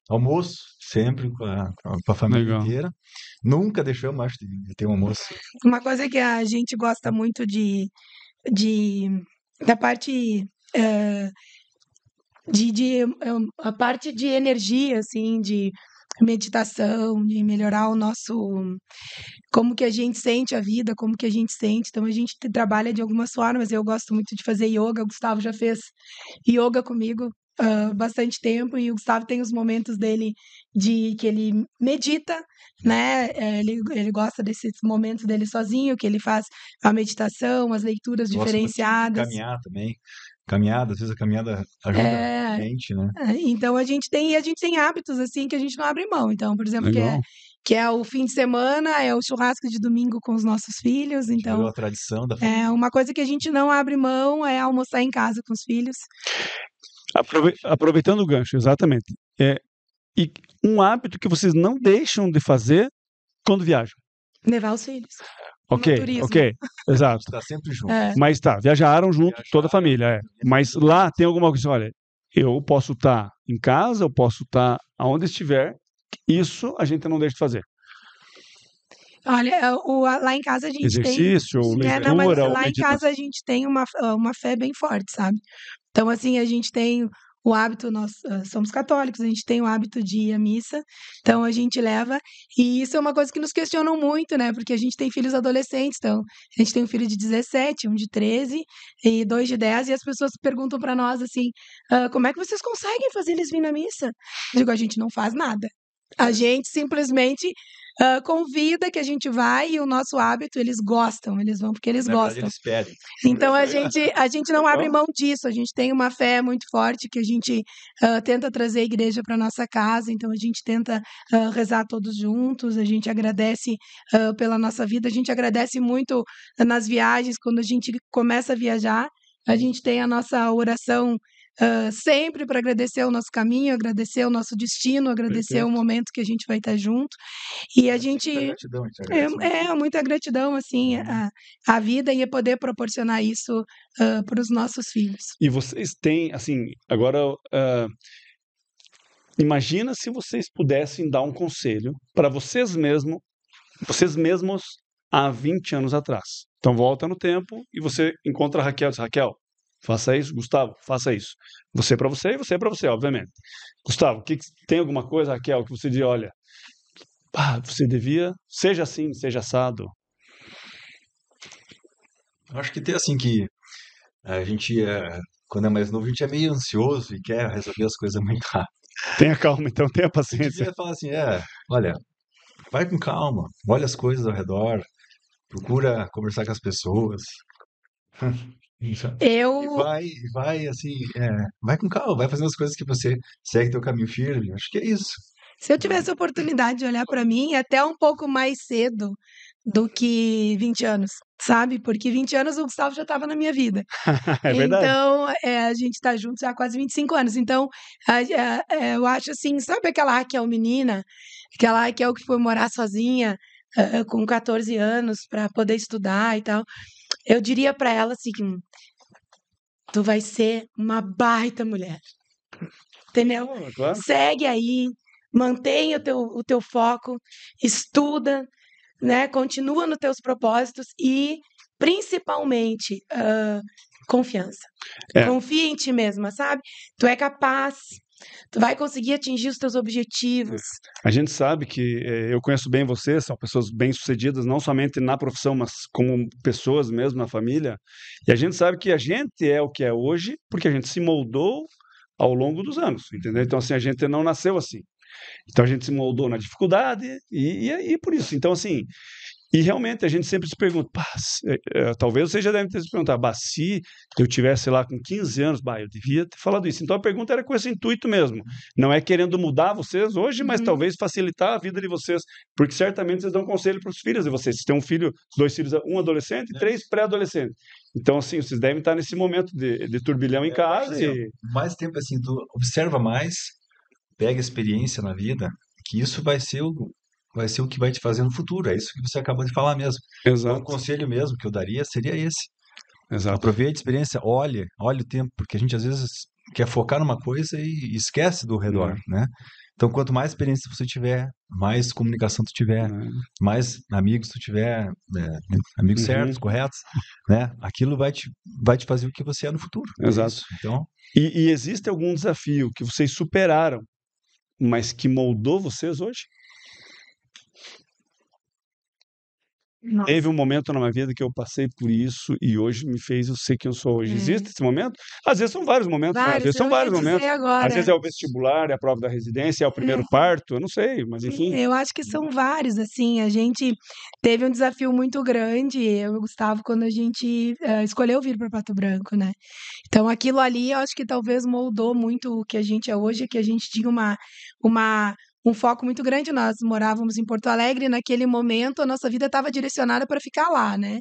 almoço sempre com a família inteira. Nunca deixamos, acho, de ter um almoço. Uma coisa que a gente gosta muito da parte a parte de energia, assim, de meditação, de melhorar como que a gente sente a vida, como que a gente sente. Então a gente trabalha de algumas formas. Eu gosto muito de fazer yoga. O Gustavo já fez yoga comigo bastante tempo e o Gustavo tem os momentos dele que ele medita, né? Ele gosta desses momentos dele sozinho, que ele faz a meditação, as leituras Gosto muito de diferenciadas. caminhar também. Caminhada, às vezes a caminhada ajuda a É, mente, né? então a gente tem hábitos assim que a gente não abre mão. Então, por exemplo, Legal. que é o fim de semana, é o churrasco de domingo com os nossos filhos. A gente virou Então, a tradição da família. é uma coisa que a gente não abre mão é almoçar em casa com os filhos. Aproveitando o gancho, exatamente. E um hábito que vocês não deixam de fazer quando viajam. Levar os filhos Ok, no turismo. ok, A exato. gente tá sempre junto. É. Mas tá, viajaram junto, toda a família, Viajaram, Mas lá tem alguma coisa, olha, eu posso estar em casa, eu posso estar aonde estiver, isso a gente não deixa de fazer. Olha, lá em casa a gente tem. Exercício, ou Não, mas leitura, ou lá em meditação. casa a gente tem uma fé bem forte, sabe? Então, assim, a gente tem o hábito, nós somos católicos, a gente tem o hábito de ir à missa, então a gente leva, e isso é uma coisa que nos questionam muito, né? Porque a gente tem filhos adolescentes, então a gente tem um filho de 17, um de 13 e 2 de 10, e as pessoas perguntam para nós assim: como é que vocês conseguem fazer eles virem na missa? Eu digo, a gente não faz nada. A gente simplesmente convida que a gente vai e o nosso hábito, eles gostam, eles vão porque eles Na verdade, gostam. eles pedem. Então a gente não abre mão disso, a gente tem uma fé muito forte que a gente tenta trazer a igreja para nossa casa, então a gente tenta rezar todos juntos, a gente agradece pela nossa vida, a gente agradece muito nas viagens, quando a gente começa a viajar, a gente tem a nossa oração sempre para agradecer o nosso caminho, agradecer o nosso destino, agradecer Perfeito. o momento que a gente vai estar junto. E a gente Muita gratidão, a gente agradece muito. muita gratidão assim a vida e poder proporcionar isso para os nossos filhos. E vocês têm, assim, agora, imagina se vocês pudessem dar um conselho para vocês mesmos há 20 anos atrás. Então volta no tempo e você encontra a Raquel e diz, Raquel, faça isso, Gustavo, faça isso. Você para você e você para você, obviamente. Gustavo, tem alguma coisa, Raquel, que você diz, olha, você devia, seja assim, seja assado. Eu acho que tem assim que a gente, quando é mais novo, a gente é meio ansioso e quer resolver as coisas muito rápido. Tenha calma, então, tenha A gente paciência. devia falar assim, olha, vai com calma, olha as coisas ao redor, procura conversar com as pessoas. E vai assim, vai com calma, vai fazendo as coisas que você segue teu caminho firme. Acho que é isso. Se eu tivesse a oportunidade de olhar para mim, até um pouco mais cedo do que 20 anos, sabe? Porque 20 anos o Gustavo já estava na minha vida. É verdade. Então, a gente está junto já há quase 25 anos. Então, eu acho assim, sabe aquela Raquel menina? Aquela Raquel que foi morar sozinha com 14 anos para poder estudar e tal. Eu diria para ela assim, tu vai ser uma baita mulher. Entendeu? Claro. Segue aí, mantenha o teu foco, estuda, né? Continua nos teus propósitos e, principalmente, confiança. Confia em ti mesma, sabe? Tu é capaz, tu vai conseguir atingir os teus objetivos. A gente sabe que eu conheço bem vocês, são pessoas bem-sucedidas, não somente na profissão, mas como pessoas mesmo, na família. E a gente sabe que a gente é o que é hoje porque a gente se moldou ao longo dos anos, entendeu? Então, assim, a gente não nasceu assim. Então, a gente se moldou na dificuldade e por isso. Então, assim, e realmente a gente sempre se pergunta, talvez vocês já devem ter se perguntado, se eu tivesse lá com 15 anos, eu devia ter falado isso. Então, a pergunta era com esse intuito mesmo. Não é querendo mudar vocês hoje, mas talvez facilitar a vida de vocês, porque certamente vocês dão conselho para os filhos de vocês. Vocês têm um filho, 2 filhos, um adolescente e 3 pré-adolescentes. Então, assim, vocês devem estar nesse momento de turbilhão em casa. Mais tempo assim, tu observa mais, pega experiência na vida, que isso vai ser o que vai te fazer no futuro. É isso que você acabou de falar mesmo. Exato. Então, o conselho mesmo que eu daria seria esse. Exato. Aproveite a experiência, olhe o tempo, porque a gente às vezes quer focar numa coisa e esquece do redor, né? Então, quanto mais experiência você tiver, mais comunicação tu tiver, mais amigos tu tiver, amigos certos, corretos, né? Aquilo vai te fazer o que você é no futuro. Exato. Então, e existe algum desafio que vocês superaram, mas que moldou vocês hoje? Nossa. Teve um momento na minha vida que eu passei por isso e hoje me fez eu ser quem eu sou hoje. Existe esse momento? Às vezes são vários momentos, né? Às Vários, vezes são eu ia vários momentos. dizer Às agora. vezes é o vestibular, é a prova da residência, é o primeiro parto, eu não sei, mas enfim. Eu acho que são vários, assim, a gente teve um desafio muito grande, eu e o Gustavo, quando a gente escolheu vir para Pato Branco, né? Então, aquilo ali, eu acho que talvez moldou muito o que a gente é hoje, que a gente tinha um foco muito grande. Nós morávamos em Porto Alegre e naquele momento a nossa vida estava direcionada para ficar lá, né?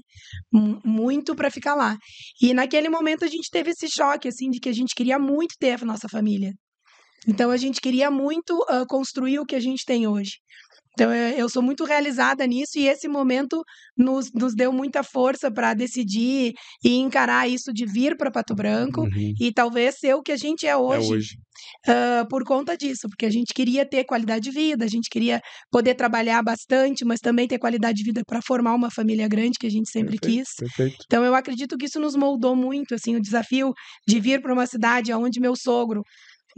Muito para ficar lá. E naquele momento a gente teve esse choque, assim, de que a gente queria muito ter a nossa família. Então, a gente queria muito construir o que a gente tem hoje. Então, eu sou muito realizada nisso e esse momento nos deu muita força para decidir e encarar isso de vir para Pato Branco e talvez ser o que a gente é É hoje, hoje. por conta disso, porque a gente queria ter qualidade de vida, a gente queria poder trabalhar bastante, mas também ter qualidade de vida para formar uma família grande que a gente sempre quis. Perfeito. Então, eu acredito que isso nos moldou muito, assim, o desafio de vir para uma cidade onde meu sogro,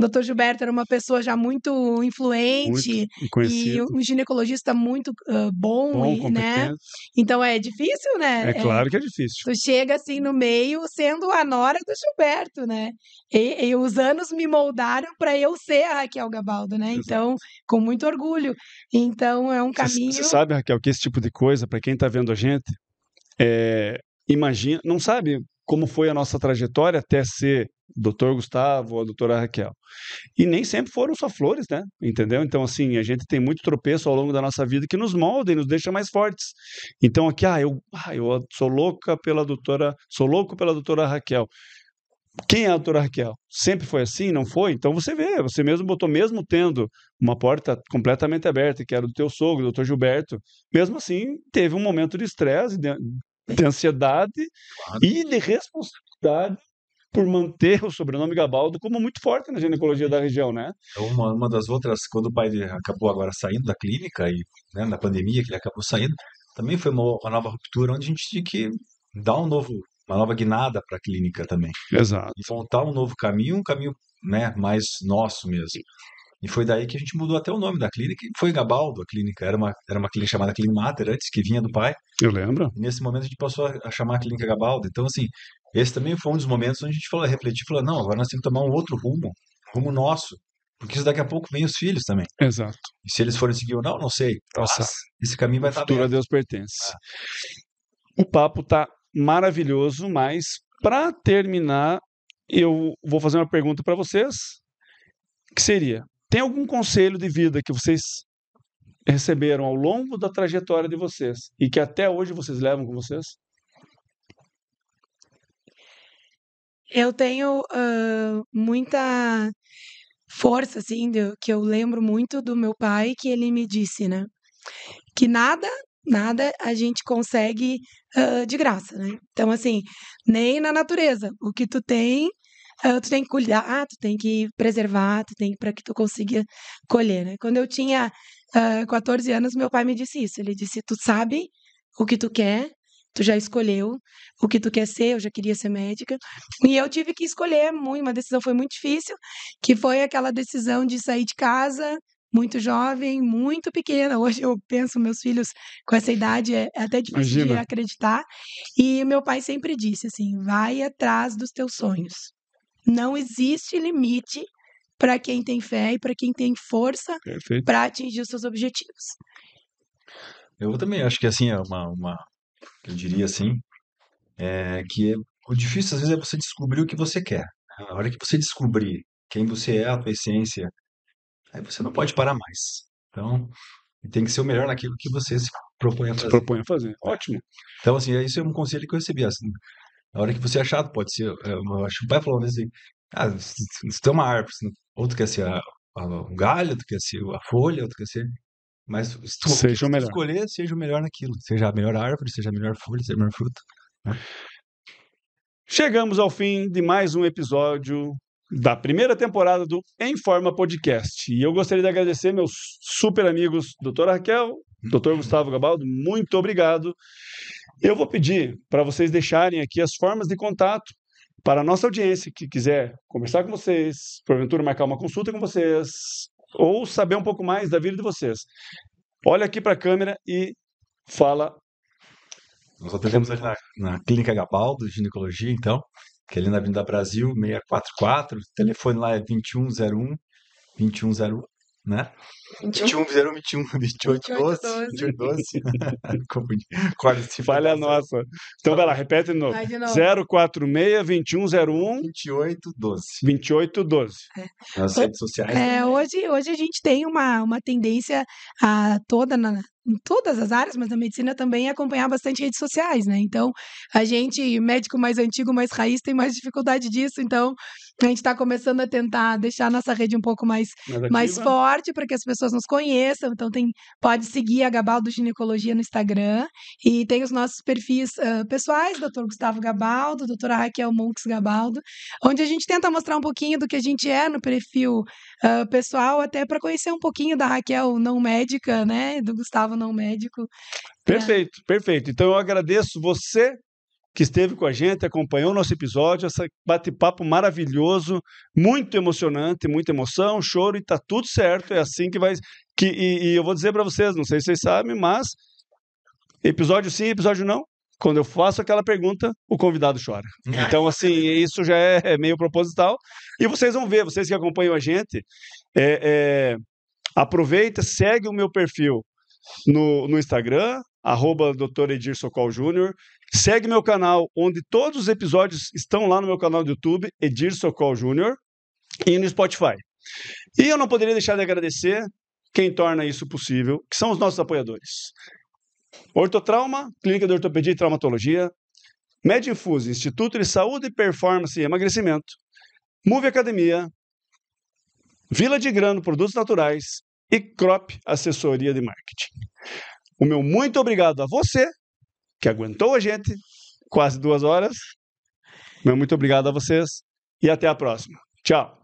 o Dr. Gilberto, era uma pessoa já muito influente Muito conhecido. e um ginecologista muito bom, Bom, né? competente. Então é difícil, né? É claro que é difícil. Tu chega assim no meio sendo a nora do Gilberto, né? E os anos me moldaram para eu ser a Raquel Gabaldo, né? Então, com muito orgulho. Então, é um caminho. Você sabe, Raquel, que esse tipo de coisa, para quem está vendo a gente, imagina, não sabe como foi a nossa trajetória até ser Dr. Gustavo ou a doutora Raquel. E nem sempre foram só flores, né? Entendeu? Então, assim, a gente tem muito tropeço ao longo da nossa vida que nos molda e nos deixa mais fortes. Então, aqui, eu sou louco pela doutora Raquel. Quem é a doutora Raquel? Sempre foi assim, não foi? Então você vê, você mesmo botou, mesmo tendo uma porta completamente aberta, que era do teu sogro, doutor Gilberto, mesmo assim, teve um momento de estresse, de ansiedade e de responsabilidade por manter o sobrenome Gabaldo como muito forte na ginecologia da região, né? Uma das outras, quando o pai acabou agora saindo da clínica, e né, na pandemia que ele acabou saindo, também foi uma nova ruptura, onde a gente tinha que dar uma nova guinada para a clínica também. Exato. E montar um novo caminho, um caminho né, mais nosso mesmo. E foi daí que a gente mudou até o nome da clínica, e foi Gabaldo a clínica, era uma clínica chamada Clean Mater antes, que vinha do pai. Eu lembro. E nesse momento a gente passou a chamar a clínica Gabaldo. Então, assim, esse também foi um dos momentos onde a gente falou, refletir, falou, não, agora nós temos que tomar um outro rumo, rumo nosso, porque isso daqui a pouco vem os filhos também. Exato. E se eles forem seguir ou não sei. Nossa, esse caminho vai estar futuro a aberto. Deus pertence. O papo tá maravilhoso, mas para terminar, eu vou fazer uma pergunta para vocês, que seria: tem algum conselho de vida que vocês receberam ao longo da trajetória de vocês e que até hoje vocês levam com vocês? Eu tenho muita força, assim, que eu lembro muito do meu pai, que ele me disse, né? Que nada a gente consegue de graça, né? Então, assim, nem na natureza. O que tu tem que cuidar, tu tem que preservar, para que tu consiga colher, né? Quando eu tinha 14 anos, meu pai me disse isso. Ele disse, tu sabe o que tu quer, tu já escolheu o que tu quer ser, eu já queria ser médica. E eu tive que escolher, uma decisão foi muito difícil, que foi aquela decisão de sair de casa, muito jovem, muito pequena. Hoje eu penso, meus filhos com essa idade, é até difícil de acreditar. E meu pai sempre disse assim, vai atrás dos teus sonhos. Não existe limite para quem tem fé e para quem tem força para atingir os seus objetivos. Eu também acho que assim, eu diria assim, que o difícil às vezes é você descobrir o que você quer. Na hora que você descobrir quem você é, a tua essência, aí você não pode parar mais. Então, tem que ser o melhor naquilo que você se propõe a fazer. Ótimo. Então, assim, isso é um conselho que eu recebi. Assim, na hora que você achar, pode ser. Eu acho que o pai falou assim: se tem uma árvore, ou tu quer ser o galho, tu quer ser a folha, ou tu quer ser. Mas se tu escolher, seja o melhor naquilo. Seja a melhor árvore, seja a melhor folha, seja a melhor fruta. Né? Chegamos ao fim de mais um episódio da primeira temporada do Em Forma Podcast. E eu gostaria de agradecer meus super amigos, doutora Raquel, doutor Gustavo Gabaldo, muito obrigado. Eu vou pedir para vocês deixarem aqui as formas de contato para a nossa audiência que quiser conversar com vocês, porventura marcar uma consulta com vocês, ou saber um pouco mais da vida de vocês. Olha aqui para a câmera e fala Nós atendemos ali na Clínica Gabaldo, ginecologia, então, que é ali na Avenida Brasil, 644. O telefone lá é 2101, né? 2101, 2812. 2812. Confundi. Falha nossa. Então vai lá, repete de novo. Vai de novo. 046-2101 2812. 2812. Nas redes sociais. Hoje a gente tem uma tendência a em todas as áreas, mas na medicina também acompanhar bastante redes sociais, né? Então, a gente, médico mais antigo, mais raiz, tem mais dificuldade disso. Então, a gente está começando a tentar deixar a nossa rede um pouco mais ativa. forte para que as pessoas nos conheçam. Então, pode seguir a Gabaldo Ginecologia no Instagram e tem os nossos perfis pessoais, Dr. Gustavo Gabaldo, doutora Raquel Monks Gabaldo, onde a gente tenta mostrar um pouquinho do que a gente é no perfil pessoal, até para conhecer um pouquinho da Raquel não médica, né? Do Gustavo não médico. Perfeito, perfeito. Então eu agradeço você que esteve com a gente, acompanhou o nosso episódio, esse bate-papo maravilhoso, muito emocionante, muita emoção, choro e tá tudo certo. É assim que vai. E eu vou dizer para vocês, não sei se vocês sabem, mas episódio sim, episódio não. Quando eu faço aquela pergunta, o convidado chora. Então, assim, isso já é meio proposital. E vocês vão ver, vocês que acompanham a gente, aproveita, segue o meu perfil no Instagram, @Dr. Edir Sokol Júnior. Segue meu canal, onde todos os episódios estão lá no meu canal do YouTube, Edir Sokol Júnior, e no Spotify. E eu não poderia deixar de agradecer quem torna isso possível, que são os nossos apoiadores. Ortotrauma, Clínica de Ortopedia e Traumatologia, Medinfuse, Instituto de Saúde, Performance e Emagrecimento, Move Academia, Vila de Grano, Produtos Naturais e Crop, Assessoria de Marketing. O meu muito obrigado a você, que aguentou a gente quase 2 horas. Meu muito obrigado a vocês e até a próxima. Tchau!